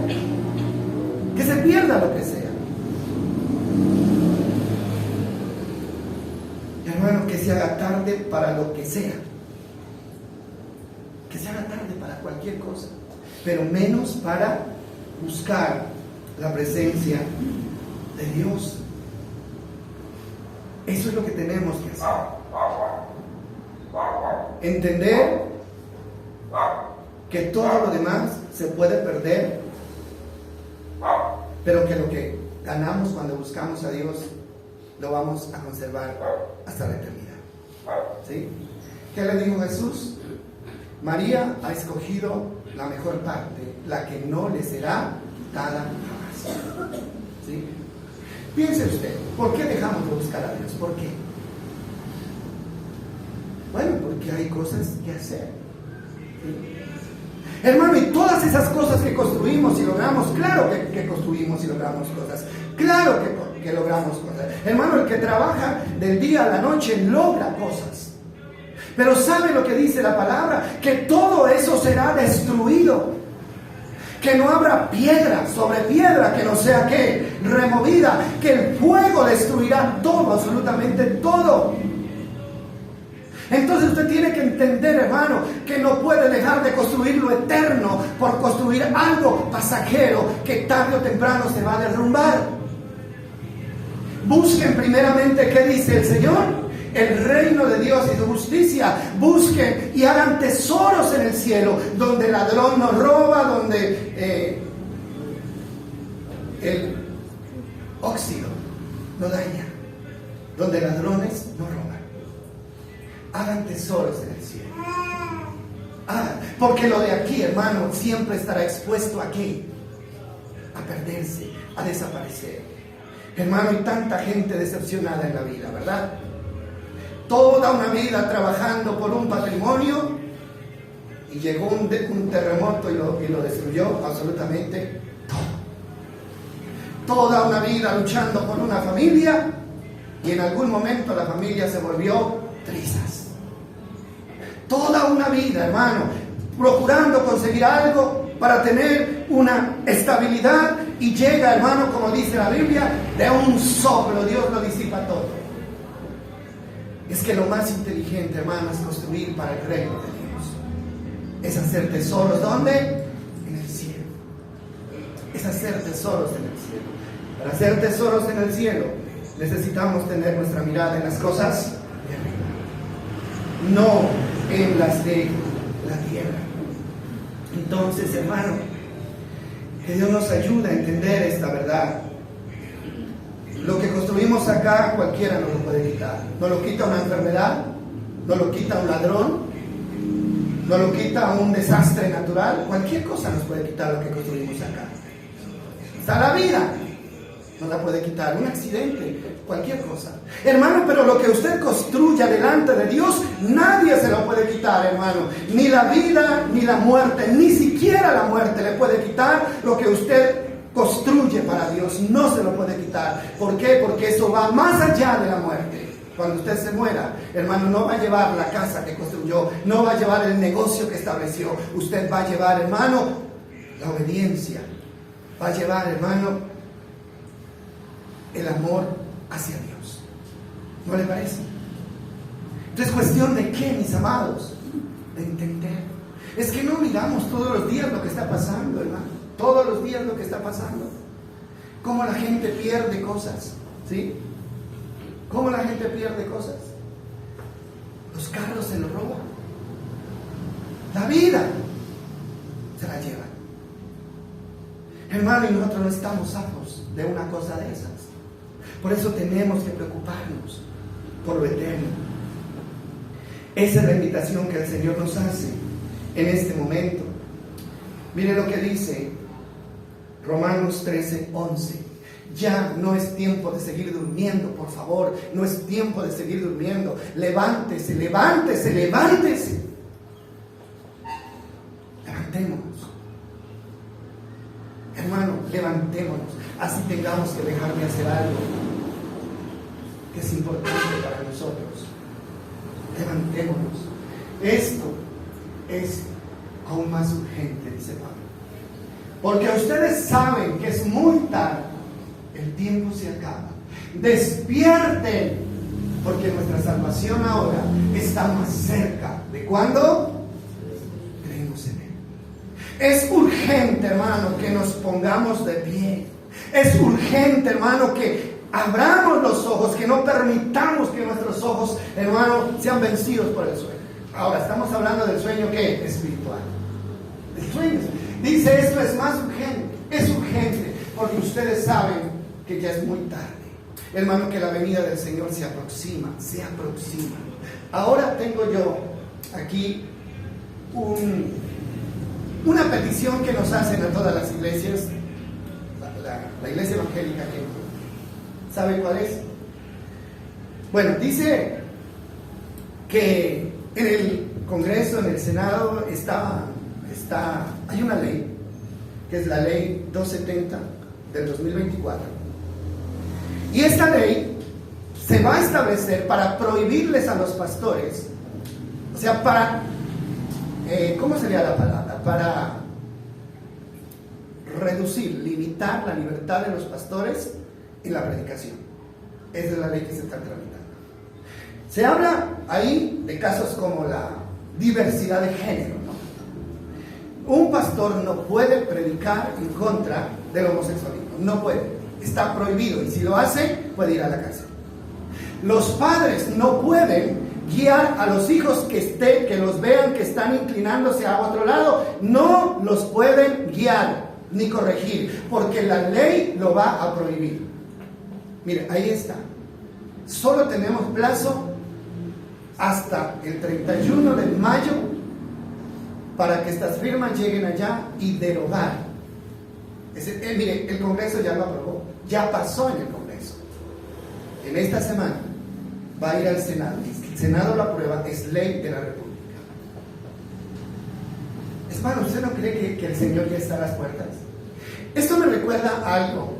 Que se pierda lo que sea. Hermano, que se haga tarde para lo que sea. Que se haga tarde para cualquier cosa. Pero menos para buscar la presencia de Dios. Eso es lo que tenemos que hacer. Entender que todo lo demás se puede perder, pero que lo que ganamos cuando buscamos a Dios lo vamos a conservar hasta la eternidad. ¿Sí? ¿Qué le dijo Jesús? María ha escogido la mejor parte, la que no le será quitada jamás. ¿Sí? Piense usted, ¿por qué dejamos de buscar a Dios? ¿Por qué? Bueno, porque hay cosas que hacer. ¿Sí? Hermano, y todas esas cosas que construimos y logramos, claro que construimos y logramos cosas. Claro que logramos cosas. Hermano, el que trabaja del día a la noche logra cosas. Pero ¿sabe lo que dice la palabra? Que todo eso será destruido. Que no habrá piedra sobre piedra que no sea ¿qué? Removida. Que el fuego destruirá todo, absolutamente todo. Entonces usted tiene que entender, hermano, que no puede dejar de construir lo eterno por construir algo pasajero que tarde o temprano se va a derrumbar. Busquen primeramente, ¿qué dice el Señor? El reino de Dios y su justicia. Busquen y hagan tesoros en el cielo, donde el ladrón no roba, donde el óxido no daña, donde ladrones no roban. Hagan tesoros en el cielo. Hagan, porque lo de aquí, hermano, siempre estará expuesto a ¿qué? A perderse, a desaparecer. Hermano, hay tanta gente decepcionada en la vida, ¿verdad? Toda una vida trabajando por un patrimonio y llegó un terremoto y lo destruyó absolutamente todo. Toda una vida luchando con una familia, y en algún momento la familia se volvió trizas. Toda una vida, hermano, procurando conseguir algo para tener una estabilidad, y llega, hermano, como dice la Biblia, de un soplo Dios lo disipa todo. Es que lo más inteligente, hermano, es construir para el reino de Dios. Es hacer tesoros, ¿dónde? En el cielo. Es hacer tesoros en el cielo. Para hacer tesoros en el cielo necesitamos tener nuestra mirada en las cosas de arriba, no en las de la tierra. Entonces, hermano, que Dios nos ayude a entender esta verdad. Lo que construimos acá cualquiera nos lo puede quitar. Nos lo quita una enfermedad, nos lo quita un ladrón, nos lo quita un desastre natural. Cualquier cosa nos puede quitar lo que construimos acá. Está la vida, nos la puede quitar, un accidente, cualquier cosa. Hermano, pero lo que usted construya delante de Dios, nadie se lo puede quitar, hermano. Ni la vida, ni la muerte, ni siquiera la muerte le puede quitar lo que usted construye para Dios. No se lo puede quitar. ¿Por qué? Porque eso va más allá de la muerte. Cuando usted se muera, hermano, no va a llevar la casa que construyó, no va a llevar el negocio que estableció. Usted va a llevar, hermano, la obediencia. Va a llevar, hermano, el amor hacia Dios. ¿No le parece? Entonces, ¿cuestión de qué, mis amados? De entender. Es que no miramos todos los días lo que está pasando, hermano. Todos los días lo que está pasando. Cómo la gente pierde cosas, ¿sí? Cómo la gente pierde cosas. Los carros se los roban. La vida se la llevan. Hermano, y nosotros no estamos safos de una cosa de esas. Por eso tenemos que preocuparnos por lo eterno. Esa es la invitación que el Señor nos hace en este momento. Mire lo que dice Romanos 13:11. Ya no es tiempo de seguir durmiendo, por favor. No es tiempo de seguir durmiendo. Levántese, levántese, levántese. Levantémonos. Hermano, levantémonos. Así tengamos que dejar de hacer algo que es importante para nosotros. Levantémonos. Esto es aún más urgente, dice Pablo. Porque ustedes saben que es muy tarde. El tiempo se acaba. Despierten, porque nuestra salvación ahora está más cerca. ¿De cuándo? Creemos en Él. Es urgente, hermano, que nos pongamos de pie. Es urgente, hermano, que abramos los ojos, que no permitamos que nuestros ojos, hermano, sean vencidos por el sueño. Ahora, estamos hablando del sueño, ¿qué? Espiritual. El sueño. Dice, esto es más urgente. Es urgente, porque ustedes saben que ya es muy tarde. Hermano, que la venida del Señor se aproxima, se aproxima. Ahora tengo yo aquí una petición que nos hacen a todas las iglesias, la iglesia evangélica, que ¿sabe cuál es? Bueno, dice que en el Congreso, en el Senado, hay una ley, que es la ley 270 del 2024. Y esta ley se va a establecer para prohibirles a los pastores, o sea, para, ¿cómo sería la palabra? Para reducir, limitar la libertad de los pastores en la predicación. Esa es la ley que se está tramitando. Se habla ahí de casos como la diversidad de género, ¿no? Un pastor no puede predicar en contra del homosexualismo, no puede. Está prohibido, y si lo hace, puede ir a la cárcel. Los padres no pueden guiar a los hijos que los vean que están inclinándose a otro lado. No los pueden guiar ni corregir, porque la ley lo va a prohibir. Mire, ahí está. Solo tenemos plazo hasta el 31 de mayo para que estas firmas lleguen allá y derogar. Mire, el Congreso ya lo aprobó, ya pasó en el Congreso. En esta semana va a ir al Senado. Si el Senado lo aprueba, es ley de la República. Hermano, ¿usted no cree que el Señor ya está a las puertas? Esto me recuerda a algo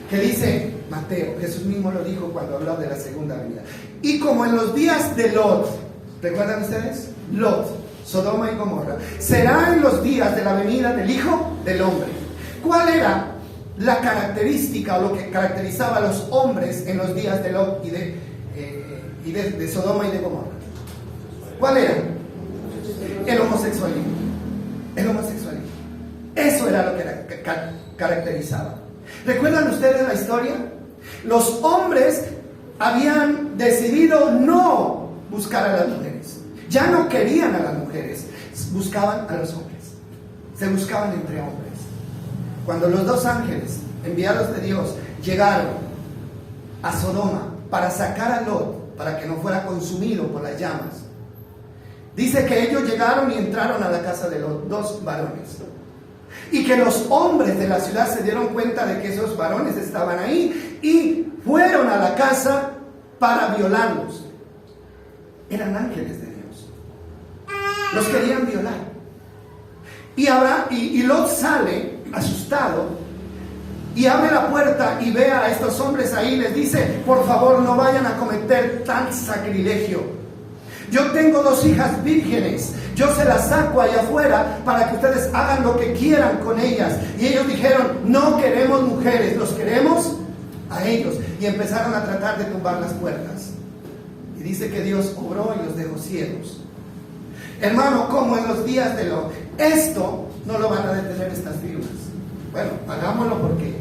que dice Mateo. Jesús mismo lo dijo cuando habló de la segunda venida. Y como en los días de Lot, ¿recuerdan ustedes? Lot, Sodoma y Gomorra, será en los días de la venida del Hijo del Hombre. ¿Cuál era la característica o lo que caracterizaba a los hombres en los días de Lot y de Sodoma y de Gomorra? ¿Cuál era? El homosexualismo. El homosexualismo. Eso era lo que caracterizaba. ¿Recuerdan ustedes la historia? Los hombres habían decidido no buscar a las mujeres. Ya no querían a las mujeres, buscaban a los hombres. Se buscaban entre hombres. Cuando los dos ángeles enviados de Dios llegaron a Sodoma para sacar a Lot, para que no fuera consumido por las llamas, dice que ellos llegaron y entraron a la casa de Lot, dos varones. Y que los hombres de la ciudad se dieron cuenta de que esos varones estaban ahí y fueron a la casa para violarlos. Eran ángeles de Dios. Los querían violar. Y Lot sale asustado y abre la puerta y ve a estos hombres ahí. Les dice: por favor, no vayan a cometer tal sacrilegio. Yo tengo 2 hijas vírgenes, yo se las saco allá afuera para que ustedes hagan lo que quieran con ellas. Y ellos dijeron: no queremos mujeres, los queremos a ellos. Y empezaron a tratar de tumbar las puertas. Y dice que Dios obró y los dejó ciegos. Hermano, como en los días de Lot. Esto no lo van a detener estas firmas. Bueno, hagámoslo porque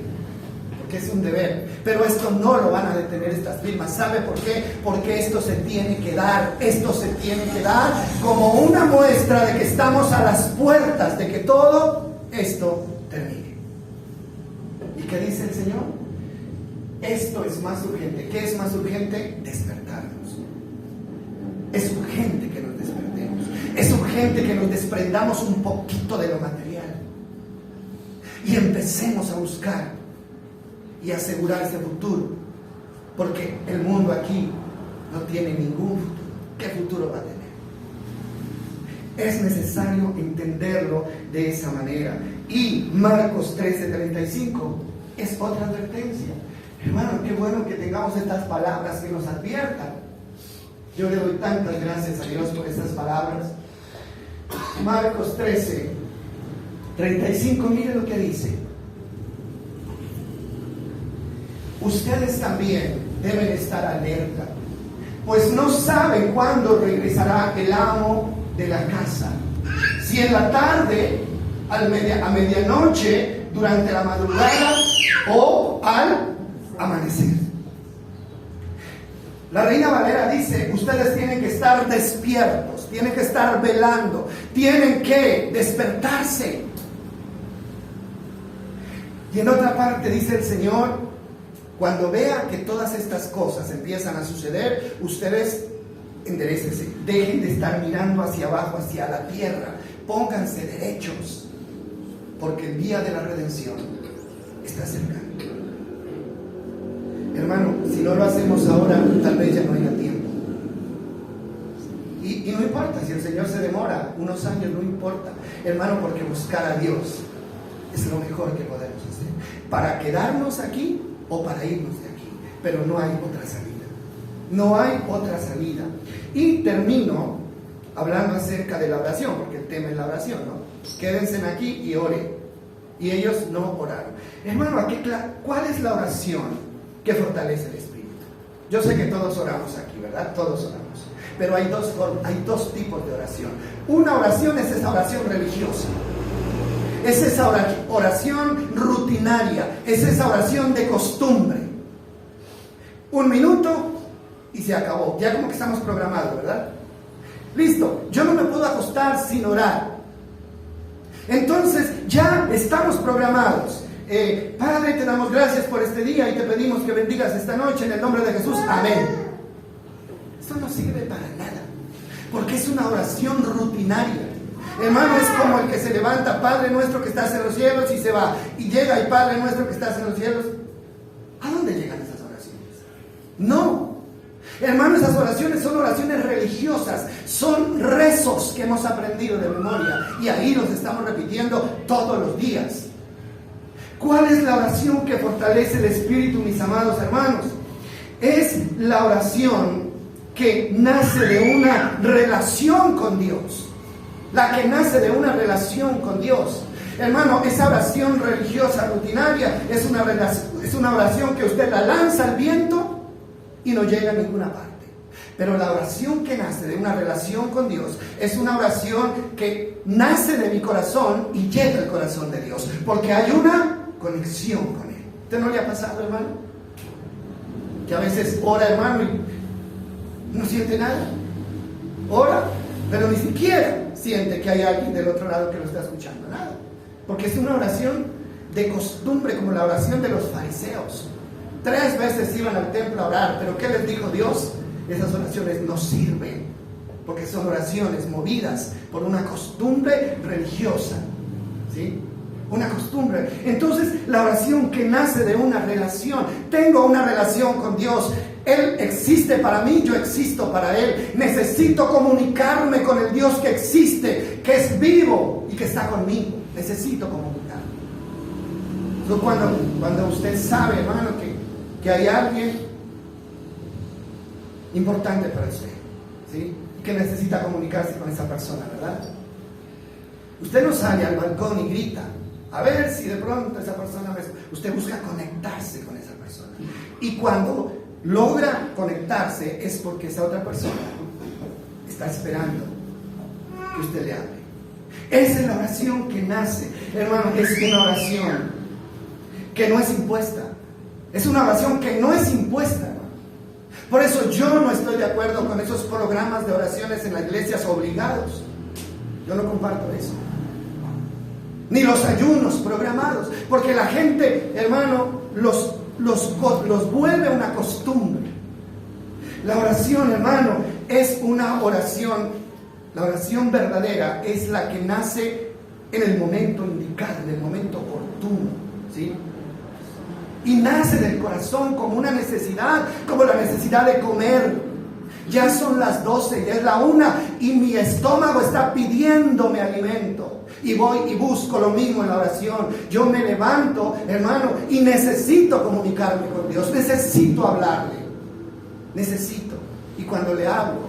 es un deber, pero esto no lo van a detener estas firmas. ¿Sabe por qué? Porque esto se tiene que dar. Esto se tiene que dar como una muestra de que estamos a las puertas de que todo esto termine. ¿Y qué dice el Señor? Esto es más urgente. ¿Qué es más urgente? Despertarnos. Es urgente que nos despertemos. Es urgente que nos desprendamos un poquito de lo material y empecemos a buscar y asegurar ese futuro, porque el mundo aquí no tiene ningún futuro. ¿Qué futuro va a tener? Es necesario entenderlo de esa manera. Y Marcos 13:35 es otra advertencia. Hermano, qué bueno que tengamos estas palabras que nos adviertan. Yo le doy tantas gracias a Dios por estas palabras. Marcos 13:35, mire lo que dice: ustedes también deben estar alerta, pues no saben cuándo regresará el amo de la casa, si en la tarde, a medianoche, durante la madrugada o al amanecer. La Reina Valera dice: ustedes tienen que estar despiertos, tienen que estar velando, tienen que despertarse. Y en otra parte dice el Señor: cuando vean que todas estas cosas empiezan a suceder, ustedes enderécense, dejen de estar mirando hacia abajo, hacia la tierra, pónganse derechos, porque el día de la redención está cerca. Hermano, si no lo hacemos ahora, tal vez ya no haya tiempo. Y no importa si el Señor se demora unos años, no importa, hermano, porque buscar a Dios es lo mejor que podemos hacer, para quedarnos aquí o para irnos de aquí. Pero no hay otra salida. No hay otra salida. Y termino hablando acerca de la oración, porque el tema es la oración, ¿no? Quédense aquí y oren. Y ellos no oraron. Hermano, ¿cuál es la oración que fortalece el espíritu? Yo sé que todos oramos aquí, ¿verdad? Todos oramos. Pero hay dos tipos de oración. Una oración es esa oración religiosa. Es esa oración rutinaria, es esa oración de costumbre. 1 minuto y se acabó. Ya como que estamos programados, ¿verdad? Listo, yo no me puedo acostar sin orar. Entonces ya estamos programados. Padre, te damos gracias por este día y te pedimos que bendigas esta noche en el nombre de Jesús. Amén. Esto no sirve para nada, porque es una oración rutinaria. Hermano, es como el que se levanta: Padre nuestro que estás en los cielos, y se va. Y llega y: Padre nuestro que estás en los cielos. ¿A dónde llegan esas oraciones? No. Hermano, esas oraciones son oraciones religiosas, son rezos que hemos aprendido de memoria y ahí los estamos repitiendo todos los días. ¿Cuál es la oración que fortalece el espíritu, mis amados hermanos? Es la oración que nace de una relación con Dios. La que nace de una relación con Dios. Hermano, esa oración religiosa rutinaria es una oración que usted la lanza al viento y no llega a ninguna parte. Pero la oración que nace de una relación con Dios es una oración que nace de mi corazón y llega al corazón de Dios, porque hay una conexión con Él. ¿Usted no le ha pasado, hermano? Que a veces ora, hermano, y no siente nada. Ora, pero ni siquiera siente que hay alguien del otro lado que lo está escuchando. Nada. Porque es una oración de costumbre, como la oración de los fariseos. 3 veces iban al templo a orar, pero ¿qué les dijo Dios? Esas oraciones no sirven, porque son oraciones movidas por una costumbre religiosa, ¿sí? Una costumbre. Entonces, la oración que nace de una relación. Tengo una relación con Dios. Él existe para mí, yo existo para Él. Necesito comunicarme con el Dios que existe, que es vivo y que está conmigo. Necesito comunicarme. Entonces, cuando usted sabe, hermano, que hay alguien importante para usted, ¿sí? Que necesita comunicarse con esa persona, ¿verdad? Usted no sale al balcón y grita a ver si de pronto esa persona usted busca conectarse con esa persona, y cuando logra conectarse es porque esa otra persona está esperando que usted le hable. Esa es la oración que nace, hermano. Es una oración que no es impuesta. Es una oración que no es impuesta. Por eso yo no estoy de acuerdo con esos programas de oraciones en las iglesias obligados. Yo no comparto eso. Ni los ayunos programados. Porque la gente, hermano, los vuelve una costumbre. La oración, hermano, es una oración. La oración verdadera es la que nace en el momento indicado, en el momento oportuno, ¿sí? Y nace del corazón como una necesidad, como la necesidad de comer. Ya son las 12, ya es la 1 y mi estómago está pidiéndome alimento. Y voy y busco lo mismo en la oración. Yo me levanto, hermano, y necesito comunicarme con Dios. Necesito hablarle. Necesito. Y cuando le hablo,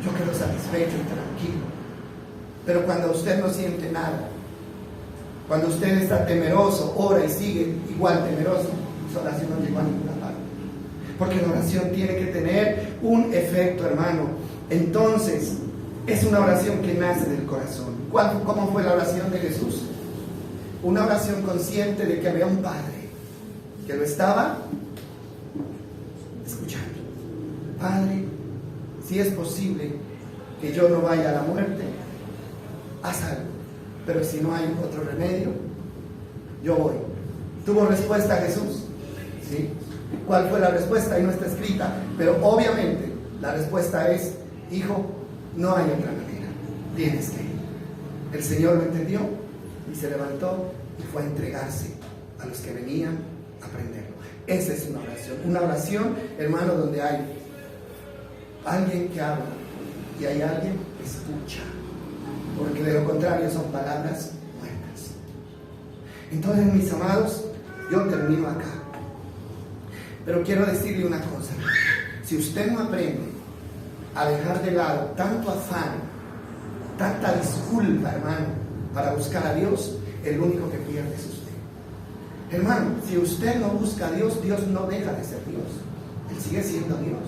yo quedo satisfecho y tranquilo. Pero cuando usted no siente nada, cuando usted está temeroso, ora y sigue igual temeroso, su oración no llegó a ninguna parte. Porque la oración tiene que tener un efecto, hermano. Entonces, es una oración que nace del corazón. ¿Cómo fue la oración de Jesús? Una oración consciente de que había un Padre que lo estaba escuchando. Padre, si es posible que yo no vaya a la muerte, haz algo. Pero si no hay otro remedio, yo voy. ¿Tuvo respuesta Jesús? ¿Sí? ¿Cuál fue la respuesta? Ahí no está escrita, pero obviamente la respuesta es: hijo, no hay otra manera, tienes que ir. El Señor lo entendió y se levantó y fue a entregarse a los que venían a aprenderlo. Esa es una oración, hermano, donde hay alguien que habla y hay alguien que escucha. Porque de lo contrario son palabras muertas. Entonces, mis amados, yo termino acá. Pero quiero decirle una cosa. Si usted no aprende a dejar de lado tanto afán, tanta disculpa, hermano, para buscar a Dios, el único que pierde es usted. Hermano, si usted no busca a Dios, Dios no deja de ser Dios. Él sigue siendo Dios.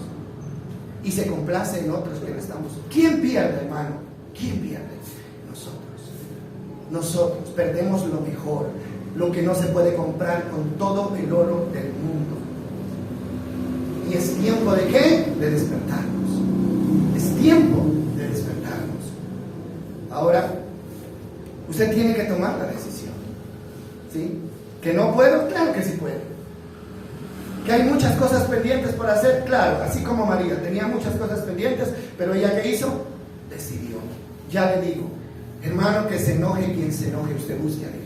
Y se complace en otros que no estamos. ¿Quién pierde, hermano? ¿Quién pierde? Nosotros perdemos lo mejor, lo que no se puede comprar con todo el oro del mundo. Y es tiempo de ¿qué? De despertarnos. Es tiempo de despertarnos. Ahora, usted tiene que tomar la decisión. ¿Sí? ¿Que no puedo? Claro que sí puedo. ¿Que hay muchas cosas pendientes por hacer? Claro, así como María tenía muchas cosas pendientes, pero ella ¿qué hizo? Decidió. Ya le digo, hermano, que se enoje quien se enoje, usted busque a Dios.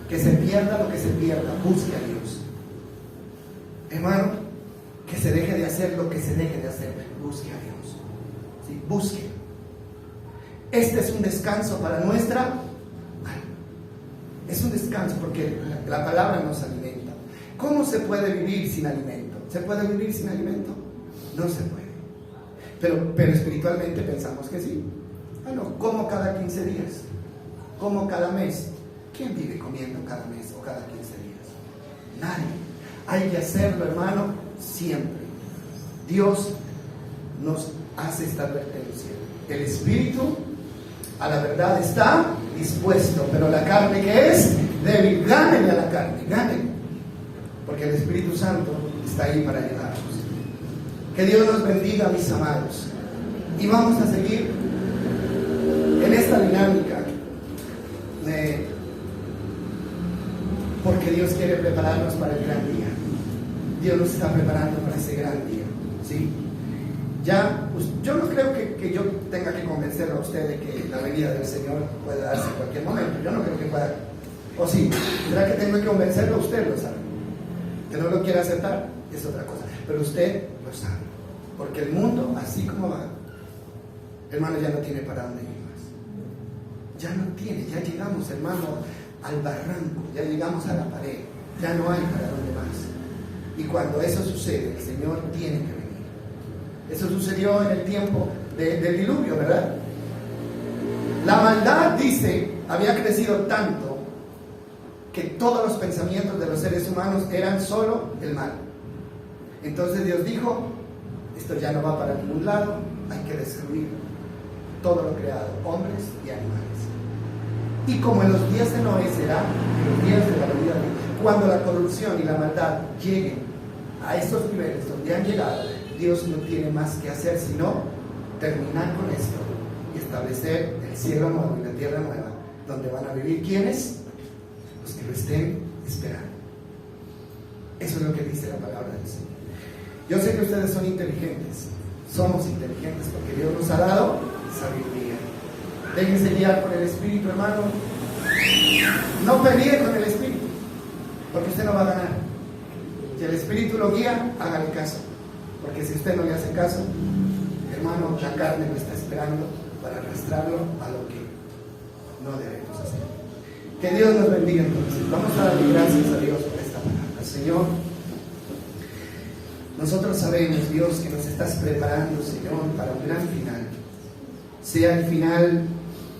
Que se pierda lo que se pierda, busque a Dios. Hermano, que se deje de hacer lo que se deje de hacer, busque a Dios. ¿Sí? Busque. Este es un descanso para nuestra alma. Es un descanso porque la palabra nos alimenta. ¿Cómo se puede vivir sin alimento? ¿Se puede vivir sin alimento? No se puede. Pero espiritualmente pensamos que sí. Bueno, como cada 15 días, como cada mes. ¿Quién vive comiendo cada mes o cada 15 días? Nadie. Hay que hacerlo, hermano, siempre. Dios nos hace esta advertencia. El espíritu a la verdad está dispuesto, pero la carne que es débil, gánenle a la carne, gánenle. Porque el Espíritu Santo está ahí para ayudarnos. Que Dios nos bendiga, mis amados. Y vamos a seguir en esta dinámica. Porque Dios quiere prepararnos para el gran día. Dios nos está preparando para ese gran día. ¿Sí? Ya, pues, yo no creo que yo tenga que convencerlo a usted de que la venida del Señor puede darse en cualquier momento. Yo no creo que pueda. O sí, ¿será que tengo que convencerlo? Usted lo sabe. Que no lo quiera aceptar es otra cosa. Pero usted lo sabe. Porque el mundo, así como va, hermano, ya no tiene para dónde ir más. Ya no tiene, ya llegamos, hermano, al barranco, ya llegamos a la pared. Ya no hay para dónde más. Y cuando eso sucede, el Señor tiene que venir. Eso sucedió en el tiempo del diluvio, ¿verdad? La maldad, dice, había crecido tanto que todos los pensamientos de los seres humanos eran solo el mal. Entonces Dios dijo, esto ya no va para ningún lado, hay que destruir todo lo creado, hombres y animales. Y como en los días de Noé será, en los días de la venida de Dios, cuando la corrupción y la maldad lleguen a estos niveles donde han llegado, Dios no tiene más que hacer sino terminar con esto y establecer el cielo nuevo y la tierra nueva, donde van a vivir ¿quiénes? Los que lo estén esperando. Eso es lo que dice la palabra del Señor. Yo sé que ustedes son inteligentes, somos inteligentes porque Dios nos ha dado sabiduría. Déjense guiar por el Espíritu, hermano. No pelee con el Espíritu, porque usted no va a ganar. Si el Espíritu lo guía, hágale caso. Porque si usted no le hace caso, hermano, la carne lo está esperando para arrastrarlo a lo que no debemos hacer. Que Dios nos bendiga entonces. Vamos a darle gracias a Dios por esta palabra. Señor, nosotros sabemos, Dios, que nos estás preparando, Señor, para un gran final. Sea el final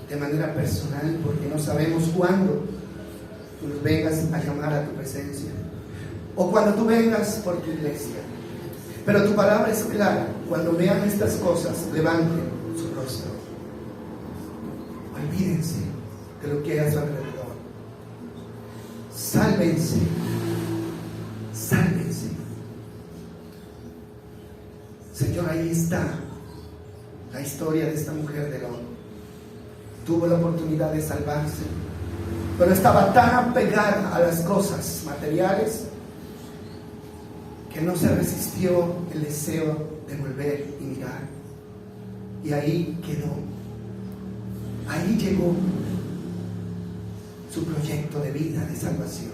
de manera personal, porque no sabemos cuándo tú nos vengas a llamar a tu presencia, o cuando tú vengas por tu iglesia. Pero tu palabra es clara. Cuando vean estas cosas, levanten su rostro. Olvídense de lo que hay a su alrededor. Sálvense. Sálvense. Señor, ahí está la historia de esta mujer de Lot. Tuvo la oportunidad de salvarse, pero estaba tan apegada a las cosas materiales que no se resistió el deseo de volver y mirar. Y ahí quedó. Ahí llegó su proyecto de vida, de salvación.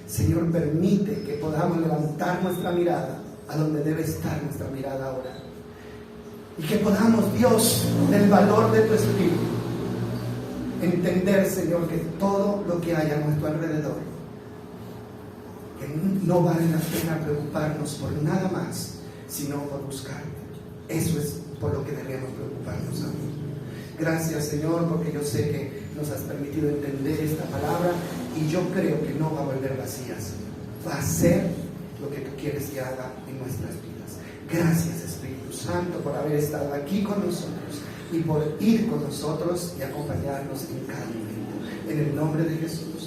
Señor, permite que podamos levantar nuestra mirada a donde debe estar nuestra mirada ahora. Y que podamos, Dios, del valor de tu Espíritu, entender, Señor, que todo lo que hay a nuestro alrededor, que no vale la pena preocuparnos por nada más, sino por buscarte. Eso es por lo que debemos preocuparnos, amén. Gracias, Señor, porque yo sé que nos has permitido entender esta palabra y yo creo que no va a volver vacía, Señor. Va a ser lo que tú quieres que haga en nuestras vidas. Gracias, Espíritu Santo, por haber estado aquí con nosotros y por ir con nosotros y acompañarnos en cada momento. En el nombre de Jesús.